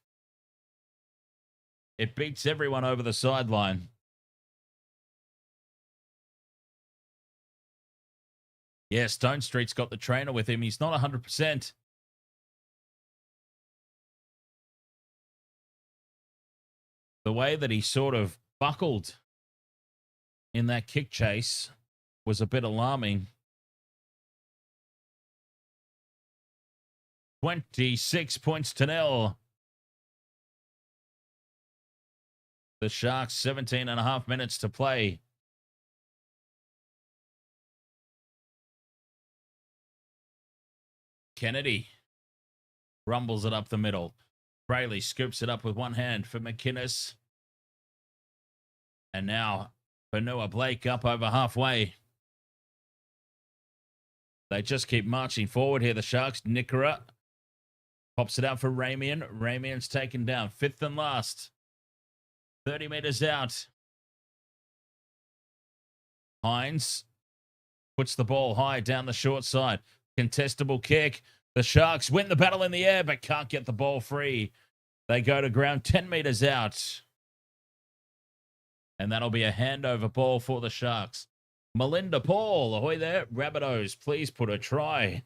It beats everyone over the sideline. Yeah, Stone Street's got the trainer with him. He's not 100%. The way that he sort of buckled in that kick chase was a bit alarming. 26 points to 0. The Sharks, 17 and a half minutes to play. Kennedy rumbles it up the middle. Bayleigh scoops it up with one hand for McInnes. And now Noah Blake up over halfway. They just keep marching forward here, the Sharks. Nickera pops it out for Ramian. Ramian's taken down. Fifth and last. 30 metres out. Hines puts the ball high down the short side. Contestable kick. The Sharks win the battle in the air, but can't get the ball free. They go to ground 10 metres out. And that'll be a handover ball for the Sharks. Melinda Paul, ahoy there. Rabbitohs, please put a try.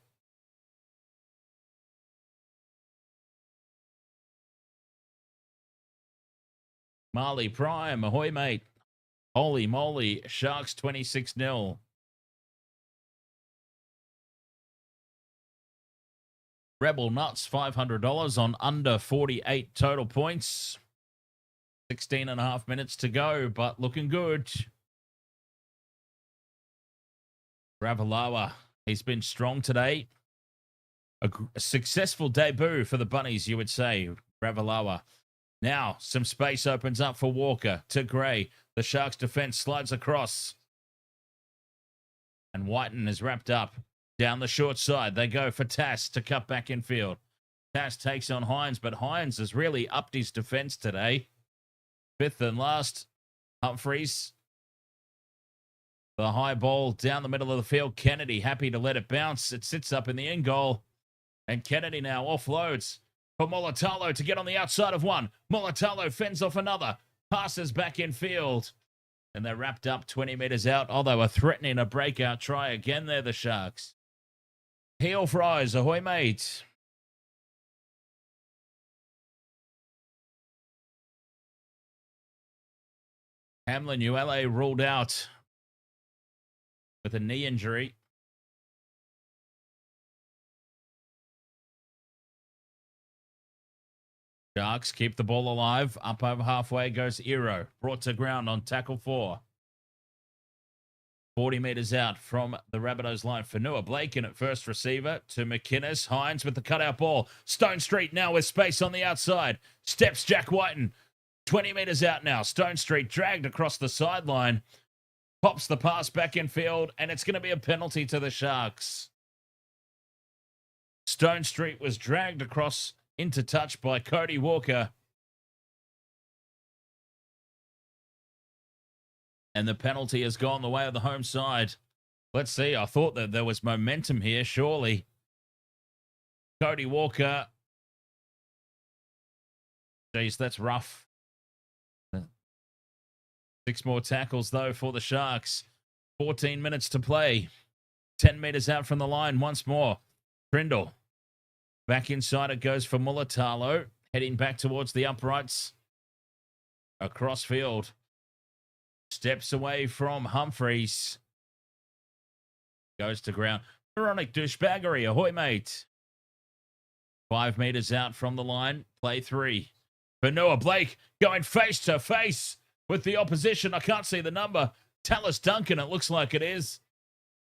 Marley Prime, ahoy, mate. Holy moly, Sharks 26-0. Rebel Nuts, $500 on under 48 total points. 16 and a half minutes to go, but looking good. Ravalawa, he's been strong today. A successful debut for the Bunnies, you would say, Ravalawa. Now, some space opens up for Walker to Gray. The Sharks' defense slides across. And Wighton is wrapped up. Down the short side, they go for Tass to cut back in field. Tass takes on Hines, but Hines has really upped his defense today. Fifth and last, Humphreys. The high ball down the middle of the field. Kennedy happy to let it bounce. It sits up in the end goal. And Kennedy now offloads for Mulatalo to get on the outside of one. Mulatalo fends off another. Passes back in field. And they're wrapped up 20 metres out. Oh, they were threatening a breakout try again there, the Sharks. Heel fries, ahoy, mate. Hamlin ULA ruled out with a knee injury. Sharks keep the ball alive. Up over halfway goes Iro. Brought to ground on tackle 4. 40 metres out from the Rabbitohs line. Fanua Blake in at first receiver to McInnes. Hines with the cutout ball. Stone Street now with space on the outside. Steps Jack Wighton. 20 metres out now. Stone Street dragged across the sideline. Pops the pass back in field, and it's going to be a penalty to the Sharks. Stone Street was dragged across into touch by Cody Walker. And the penalty has gone the way of the home side. Let's see. I thought that there was momentum here, surely. Cody Walker. Jeez, that's rough. 6 more tackles, though, for the Sharks. 14 minutes to play. 10 meters out from the line once more. Trindle. Back inside it goes for Mulatalo. Heading back towards the uprights. Across field. Steps away from Humphreys. Goes to ground. Moronic douchebaggery. Ahoy, mate. 5 meters out from the line. Play 3. Noah Blake going face to face with the opposition. I can't see the number. Tallis Duncan, it looks like it is.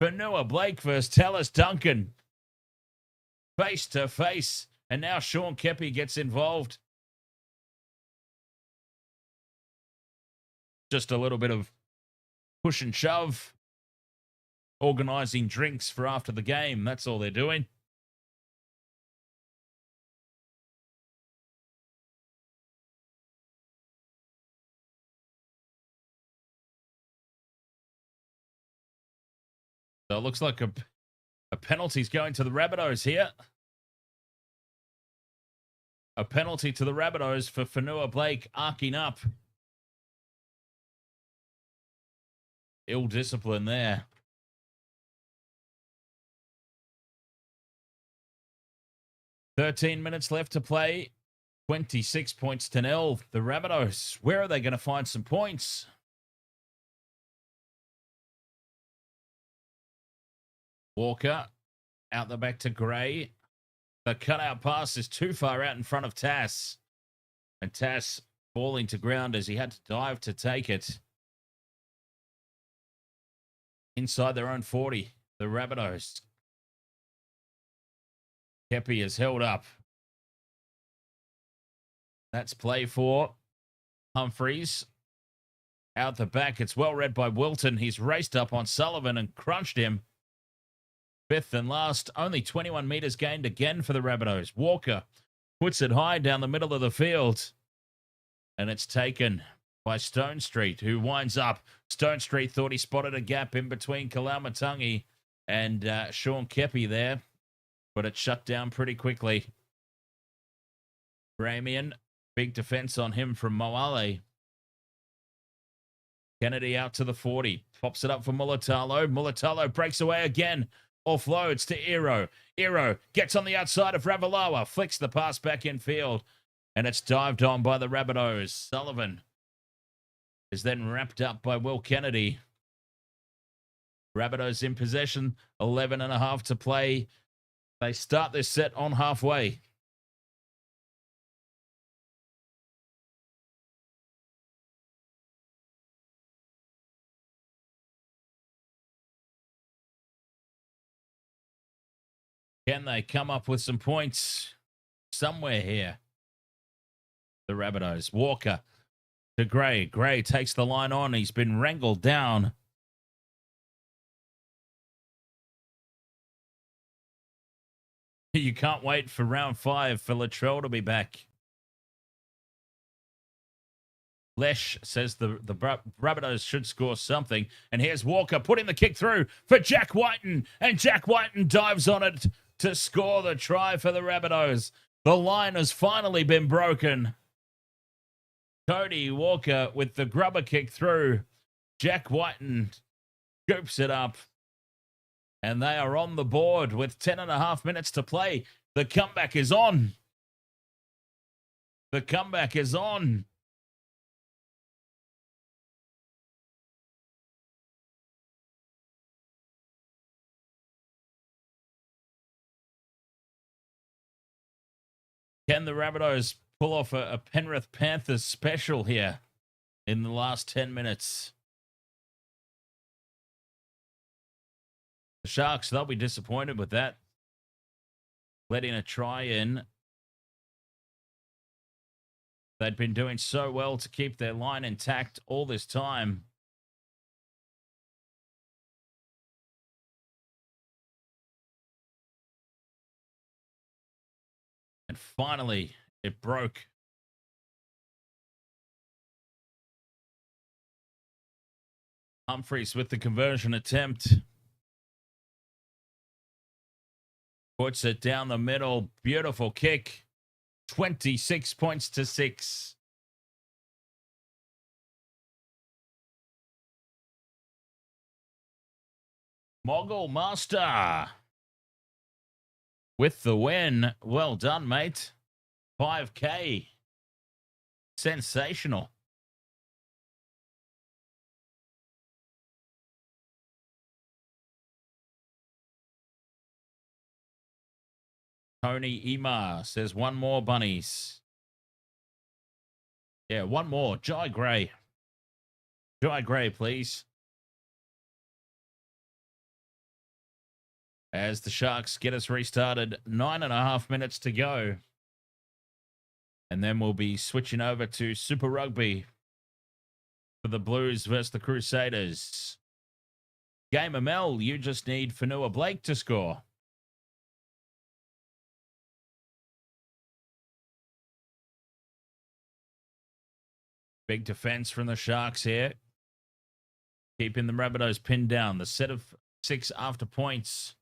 Noah Blake versus Tallis Duncan. Face to face. And now Sean Keppie gets involved. Just a little bit of push and shove. Organising drinks for after the game. That's all they're doing. So it looks like a penalty's going to the Rabbitohs here. A penalty to the Rabbitohs for Fonua Blake arcing up. Ill discipline there. "13 minutes left to play. 26 points to 0. The Rabbitohs, where are they going to find some points? Walker out the back to Gray. The cutout pass is too far out in front of Tass. And Tass falling to ground as he had to dive to take it. Inside their own 40, the Rabbitohs. Keppie is held up. That's play 4. Humphreys. Out the back. It's well read by Wilton. He's raced up on Sullivan and crunched him. 5th and last. Only 21 meters gained again for the Rabbitohs. Walker puts it high down the middle of the field. And it's taken by Stone Street, who winds up. Stone Street thought he spotted a gap in between Kalamatangi and Sean Keppie there. But it shut down pretty quickly. Ramian, big defense on him from Moale. Kennedy out to the 40. Pops it up for Mulatalo. Mulatalo breaks away again. Offloads to Ero. Ero gets on the outside of Ravalawa. Flicks the pass back in field. And it's dived on by the Rabbitohs. Sullivan is then wrapped up by Will Kennedy. Rabbitohs in possession. 11.5 to play. They start this set on halfway. Can they come up with some points somewhere here? The Rabbitohs. Walker to Gray. Gray takes the line on. He's been wrangled down. You can't wait for round 5 for Latrell to be back. Lesh says the Rabbitohs should score something. And here's Walker putting the kick through for Jack Wighton. And Jack Wighton dives on it to score the try for the Rabbitohs. The line has finally been broken. Cody Walker with the grubber kick through. Jack Wighton scoops it up. And they are on the board with 10.5 minutes to play. The comeback is on. The comeback is on. Can the Rabbitohs pull off a Penrith Panthers special here in the last 10 minutes? The Sharks, they'll be disappointed with that. Letting a try in. They'd been doing so well to keep their line intact all this time. And finally, it broke. Humphreys with the conversion attempt. Puts it down the middle. Beautiful kick. 26 points to 6. Moggle Master with the win. Well done, mate. 5K. Sensational. Tony Ema says one more, Bunnies. Yeah, one more. Jai Gray. Jai Gray, please. As the Sharks get us restarted, 9.5 minutes to go. And then we'll be switching over to Super Rugby for the Blues versus the Crusaders. Game ML, you just need Cronulla Blake to score. Big defense from the Sharks here. Keeping the Rabbitohs pinned down. The set of 6 after points.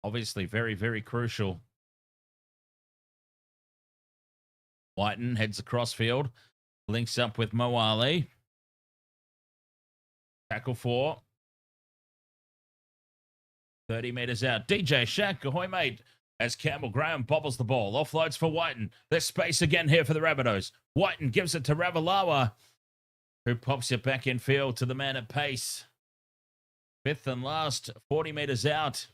Obviously very, very crucial. Wighton heads across field. Links up with Mo Ali. Tackle 4. 30 meters out. DJ Shaq, ahoy mate. As Campbell Graham bobbles the ball. Offloads for Wighton. There's space again here for the Rabbitohs. Wighton gives it to Ravalawa, who pops it back in field to the man at pace. 5th and last. 40 meters out.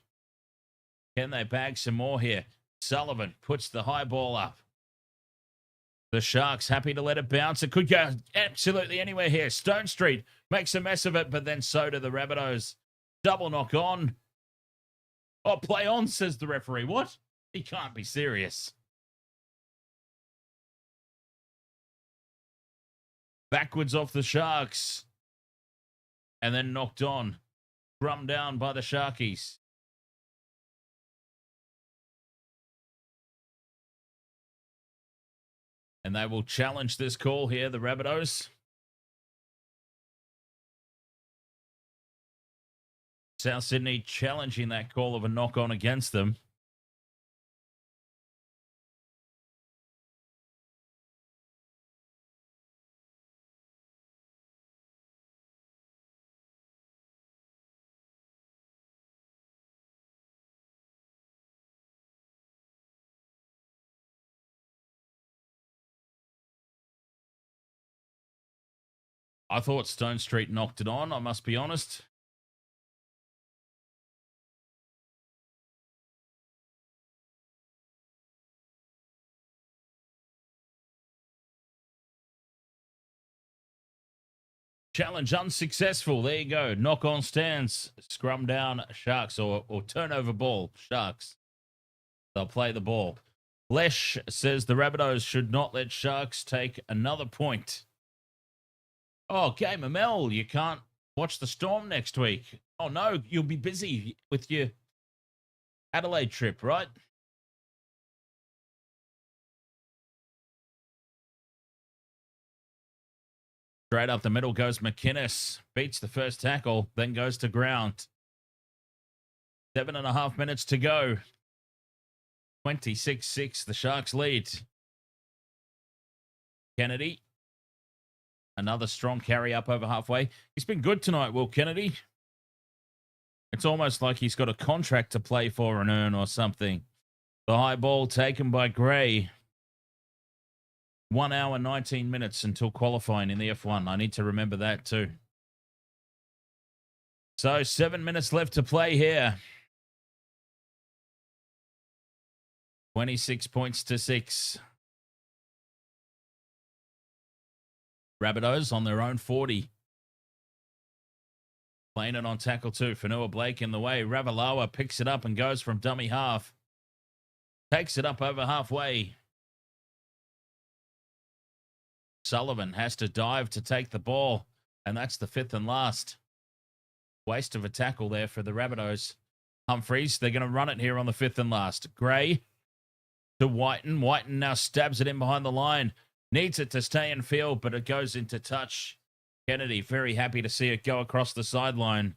Can they bag some more here? Sullivan puts the high ball up. The Sharks happy to let it bounce. It could go absolutely anywhere here. Stone Street makes a mess of it, but then so do the Rabbitohs. Double knock on. Oh, play on, says the referee. What? He can't be serious. Backwards off the Sharks. And then knocked on. Drummed down by the Sharkies. And they will challenge this call here, the Rabbitohs. South Sydney challenging that call of a knock-on against them. I thought Stone Street knocked it on, I must be honest. Challenge unsuccessful. There you go. Knock on stands. Scrum down Sharks or turnover ball. Sharks. They'll play the ball. Lesh says the Rabbitohs should not let Sharks take another point. Oh, Game ML, you can't watch the Storm next week. Oh, no, you'll be busy with your Adelaide trip, right? Straight up the middle goes McInnes. Beats the first tackle, then goes to ground. 7.5 minutes to go. 26-6, the Sharks lead. Kennedy. Another strong carry up over halfway. He's been good tonight, Will Kennedy. It's almost like he's got a contract to play for and earn or something. The high ball taken by Gray. 1 hour, 19 minutes until qualifying in the F1. I need to remember that too. So 7 minutes left to play here. 26 points to 6. Rabbitohs on their own 40. Playing it on tackle 2. Cronulla Blake in the way. Ravalawa picks it up and goes from dummy half. Takes it up over halfway. Sullivan has to dive to take the ball. And that's the 5th and last. Waste of a tackle there for the Rabbitohs. Humphreys, they're going to run it here on the 5th and last. Gray to Wighton. Wighton now stabs it in behind the line. Needs it to stay in field, but it goes into touch. Kennedy, very happy to see it go across the sideline.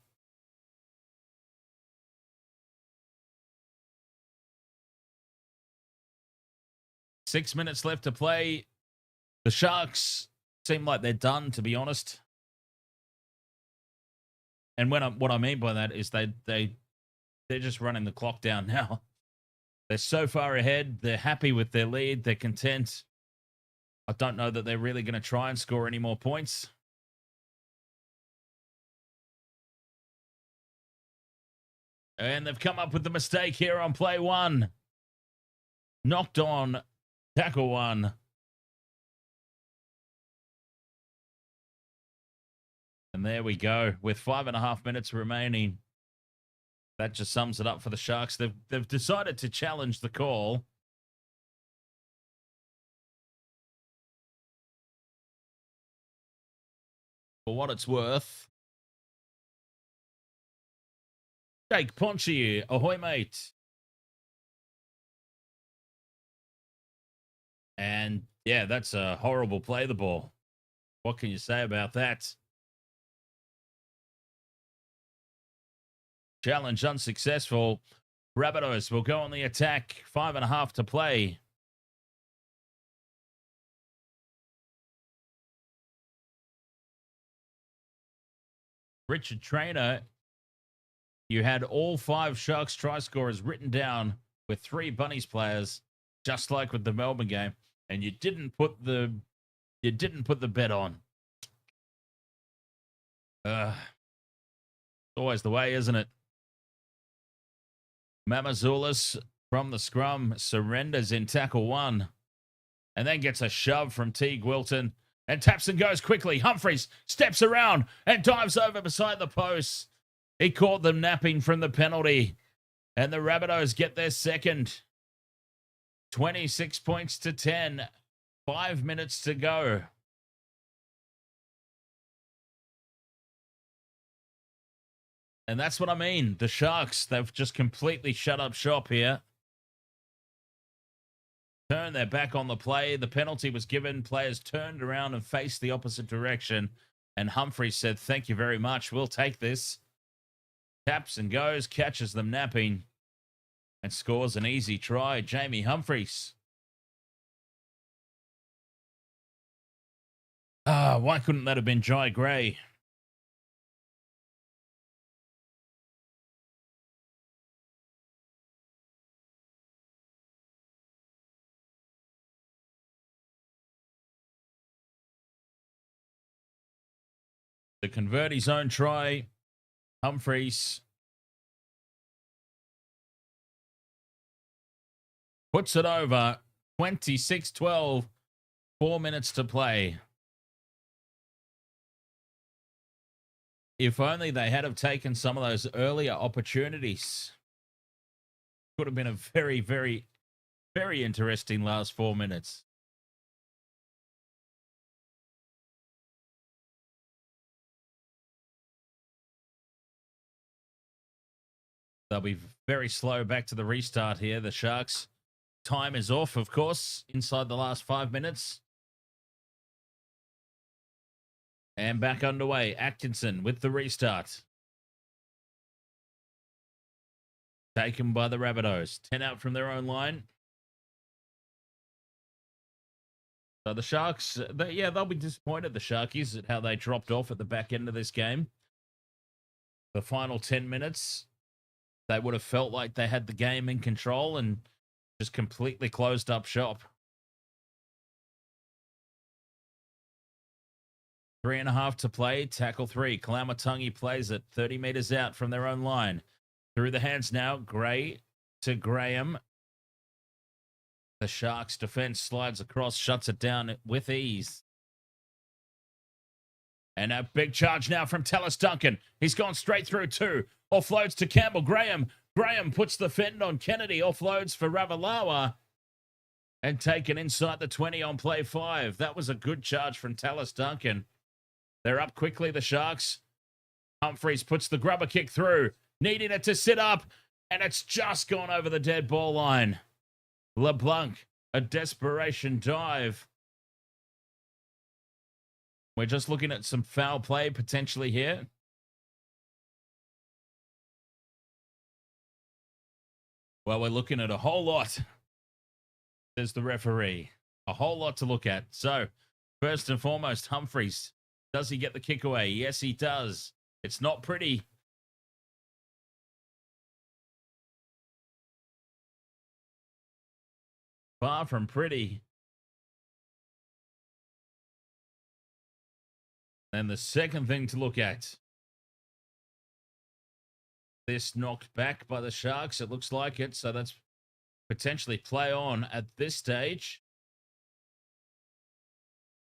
6 minutes left to play. The Sharks seem like they're done, to be honest. And what I mean by that is they're just running the clock down now. They're so far ahead. They're happy with their lead. They're content. I don't know that they're really going to try and score any more points. And they've come up with the mistake here on play one. Knocked on tackle one. And there we go. With 5.5 minutes remaining. That just sums it up for the Sharks. They've decided to challenge the call. For what it's worth. Jake Ponchi, ahoy, mate. And yeah, that's a horrible play the ball. What can you say about that? Challenge unsuccessful. Rabbitohs will go on the attack. 5.5 to play. Richard Trainer, you had all 5 Sharks try scorers written down with 3 Bunnies players, just like with the Melbourne game, and you didn't put the bet on. Always the way, isn't it? Mamazoulis from the scrum surrenders in tackle 1, and then gets a shove from Teague Wilton. And taps and goes quickly. Humphreys steps around and dives over beside the post. He caught them napping from the penalty. And the Rabbitohs get their second. 26 points to 10. 5 minutes to go. And that's what I mean. The Sharks, they've just completely shut up shop here. Turn their back on the play. The penalty was given. Players turned around and faced the opposite direction. And Humphrey said, thank you very much. We'll take this. Taps and goes, catches them napping, and scores an easy try. Jamie Humphreys. Why couldn't that have been Jai Gray? To convert his own try, Humphreys puts it over. 26-12, 4 minutes to play. If only they had have taken some of those earlier opportunities. Could have been a very, very, very interesting last 4 minutes. They'll be very slow back to the restart here, the Sharks. Time is off, of course, inside the last 5 minutes. And back underway. Atkinson with the restart. Taken by the Rabbitohs. 10 out from their own line. So the Sharks, they'll be disappointed, the Sharkies, at how they dropped off at the back end of this game. The final 10 minutes, they would have felt like they had the game in control and just completely closed up shop. 3.5 to play. Tackle 3. Kalamatangi plays it 30 meters out from their own line. Through the hands now. Gray to Graham. The Sharks defense slides across, shuts it down with ease. And a big charge now from Tallis Duncan. He's gone straight through 2. Offloads to Campbell. Graham puts the fend on Kennedy. Offloads for Ravalawa. And taken inside the 20 on play 5. That was a good charge from Tallis Duncan. They're up quickly, the Sharks. Humphreys puts the grubber kick through. Needing it to sit up. And it's just gone over the dead ball line. Le Blanc, a desperation dive. We're just looking at some foul play potentially here. Well, we're looking at a whole lot. says the referee. A whole lot to look at. So, first and foremost, Humphreys. Does he get the kick away? Yes, he does. It's not pretty. Far from pretty. And the second thing to look at. This knocked back by the Sharks. It looks like it. So that's potentially play on at this stage.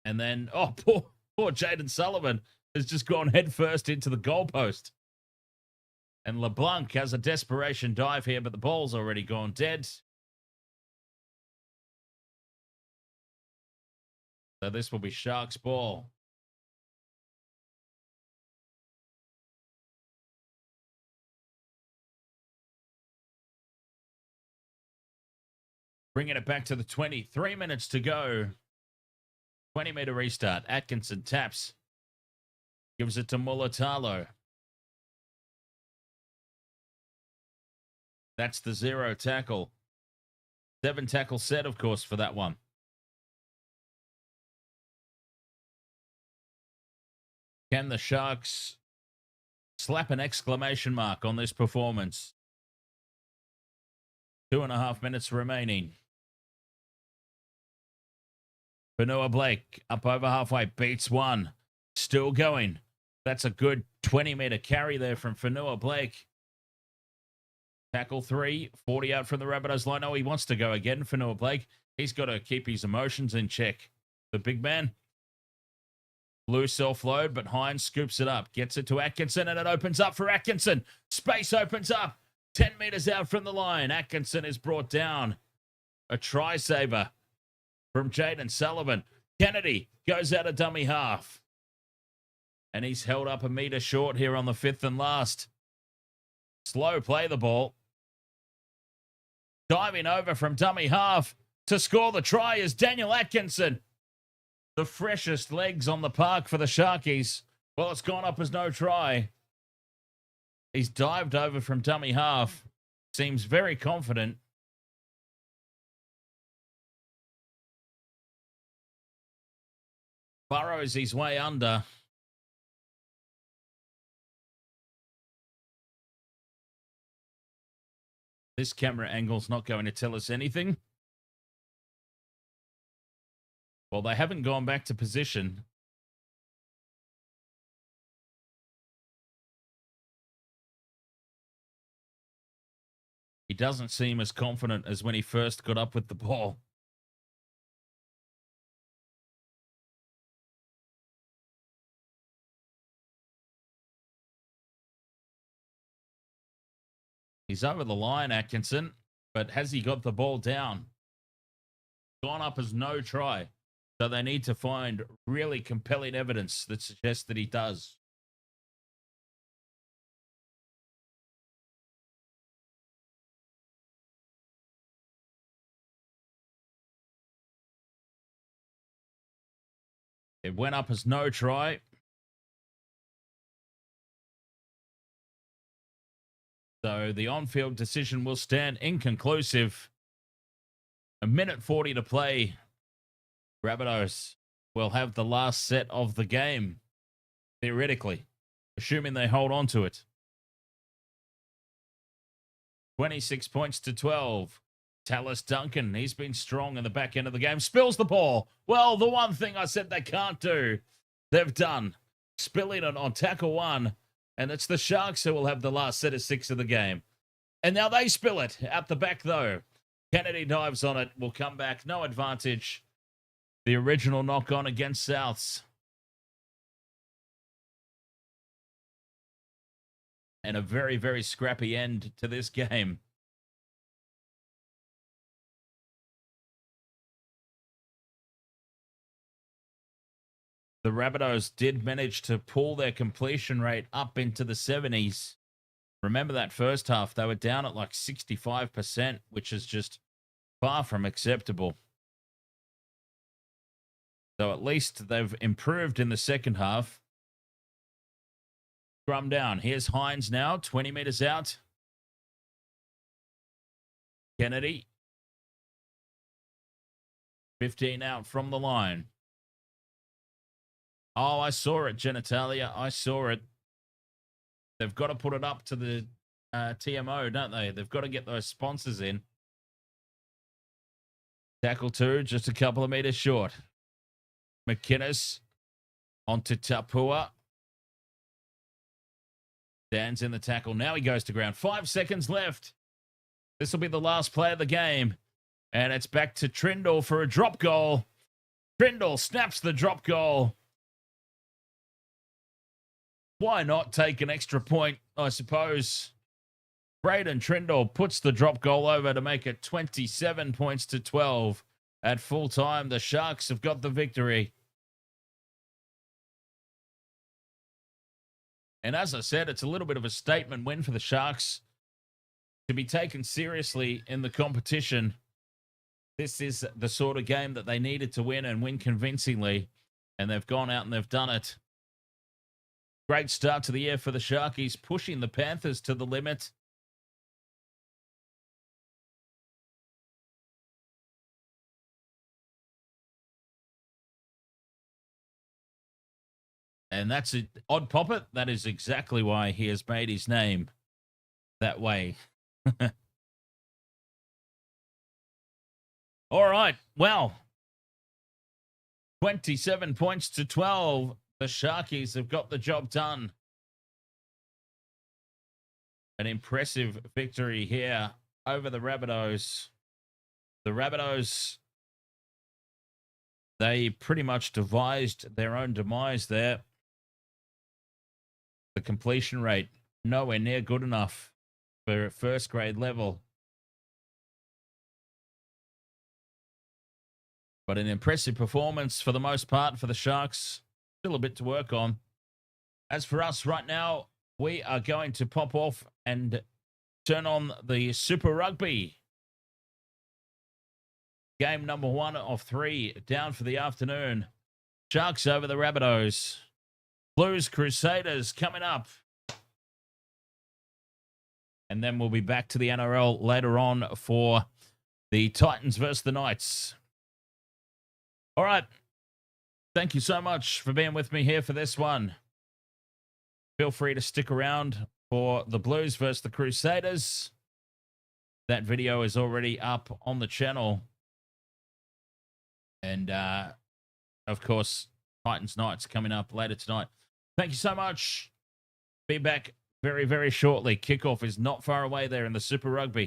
And then, oh, poor Jaden Sullivan has just gone headfirst into the goalpost. And Le Blanc has a desperation dive here, but the ball's already gone dead. So this will be Sharks ball. Bringing it back to the 20. 3 minutes to go. 20-meter restart. Atkinson taps. Gives it to Mulatalo. That's the 0 tackle. 7 tackle set, of course, for that one. Can the Sharks slap an exclamation mark on this performance? 2.5 minutes remaining. Fonua Blake up over halfway. Beats one. Still going. That's a good 20-meter carry there from Fonua Blake. Tackle 3. 40 out from the Rabbitohs line. Oh, he wants to go again, Fonua Blake. He's got to keep his emotions in check. The big man. Loose offload, but Hines scoops it up. Gets it to Atkinson, and it opens up for Atkinson. Space opens up. 10 meters out from the line. Atkinson is brought down. A try saver from Jaden Sullivan. Kennedy goes out of dummy half. And he's held up a meter short here on the 5th and last. Slow play the ball. Diving over from dummy half to score the try is Daniel Atkinson. The freshest legs on the park for the Sharkies. Well, it's gone up as no try. He's dived over from dummy half. Seems very confident. Burrows his way under. This camera angle's not going to tell us anything. Well, they haven't gone back to position. He doesn't seem as confident as when he first got up with the ball. He's over the line, Atkinson, but has he got the ball down? Gone up as no try. So they need to find really compelling evidence that suggests that he does. It went up as no try. So the on-field decision will stand inconclusive. 1:40 to play. Rabbitohs will have the last set of the game, theoretically, assuming they hold on to it. 26 points to 12. Tallis Duncan, he's been strong in the back end of the game. Spills the ball. Well, the one thing I said they can't do, they've done. Spilling it on tackle 1. And it's the Sharks who will have the last set of 6 of the game. And now they spill it. Out the back, though. Kennedy dives on it. Will come back. No advantage. The original knock-on against Souths. And a very, very scrappy end to this game. The Rabbitohs did manage to pull their completion rate up into the 70s. Remember that first half, they were down at like 65%, which is just far from acceptable. So at least they've improved in the second half. Scrum down. Here's Hines now, 20 meters out. Kennedy. 15 out from the line. Oh, I saw it, Genitalia. I saw it. They've got to put it up to the TMO, don't they? They've got to get those sponsors in. Tackle 2, just a couple of meters short. McInnes onto Tapua. Dan's in the tackle. Now he goes to ground. 5 seconds left. This will be the last play of the game. And it's back to Trindle for a drop goal. Trindle snaps the drop goal. Why not take an extra point, I suppose? Braden Trindle puts the drop goal over to make it 27 points to 12. At full time, the Sharks have got the victory. And as I said, it's a little bit of a statement win for the Sharks to be taken seriously in the competition. This is the sort of game that they needed to win and win convincingly. And they've gone out and they've done it. Great start to the year for the Sharkies, pushing the Panthers to the limit. And that's an odd poppet. That is exactly why he has made his name that way. All right. Well, 27 points to 12. The Sharkies have got the job done. An impressive victory here over the Rabbitohs. The Rabbitohs, they pretty much devised their own demise there. The completion rate, nowhere near good enough for first grade level. But an impressive performance for the most part for the Sharks. Still a bit to work on. As for us right now, we are going to pop off and turn on the Super Rugby. Game number 1 of 3 down for the afternoon. Sharks over the Rabbitohs. Blues Crusaders coming up. And then we'll be back to the NRL later on for the Titans versus the Knights. All right. Thank you so much for being with me here for this one. Feel free to stick around for the Blues versus the Crusaders. That video is already up on the channel. And, of course, Titans Knights coming up later tonight. Thank you so much. Be back very, very shortly. Kickoff is not far away there in the Super Rugby.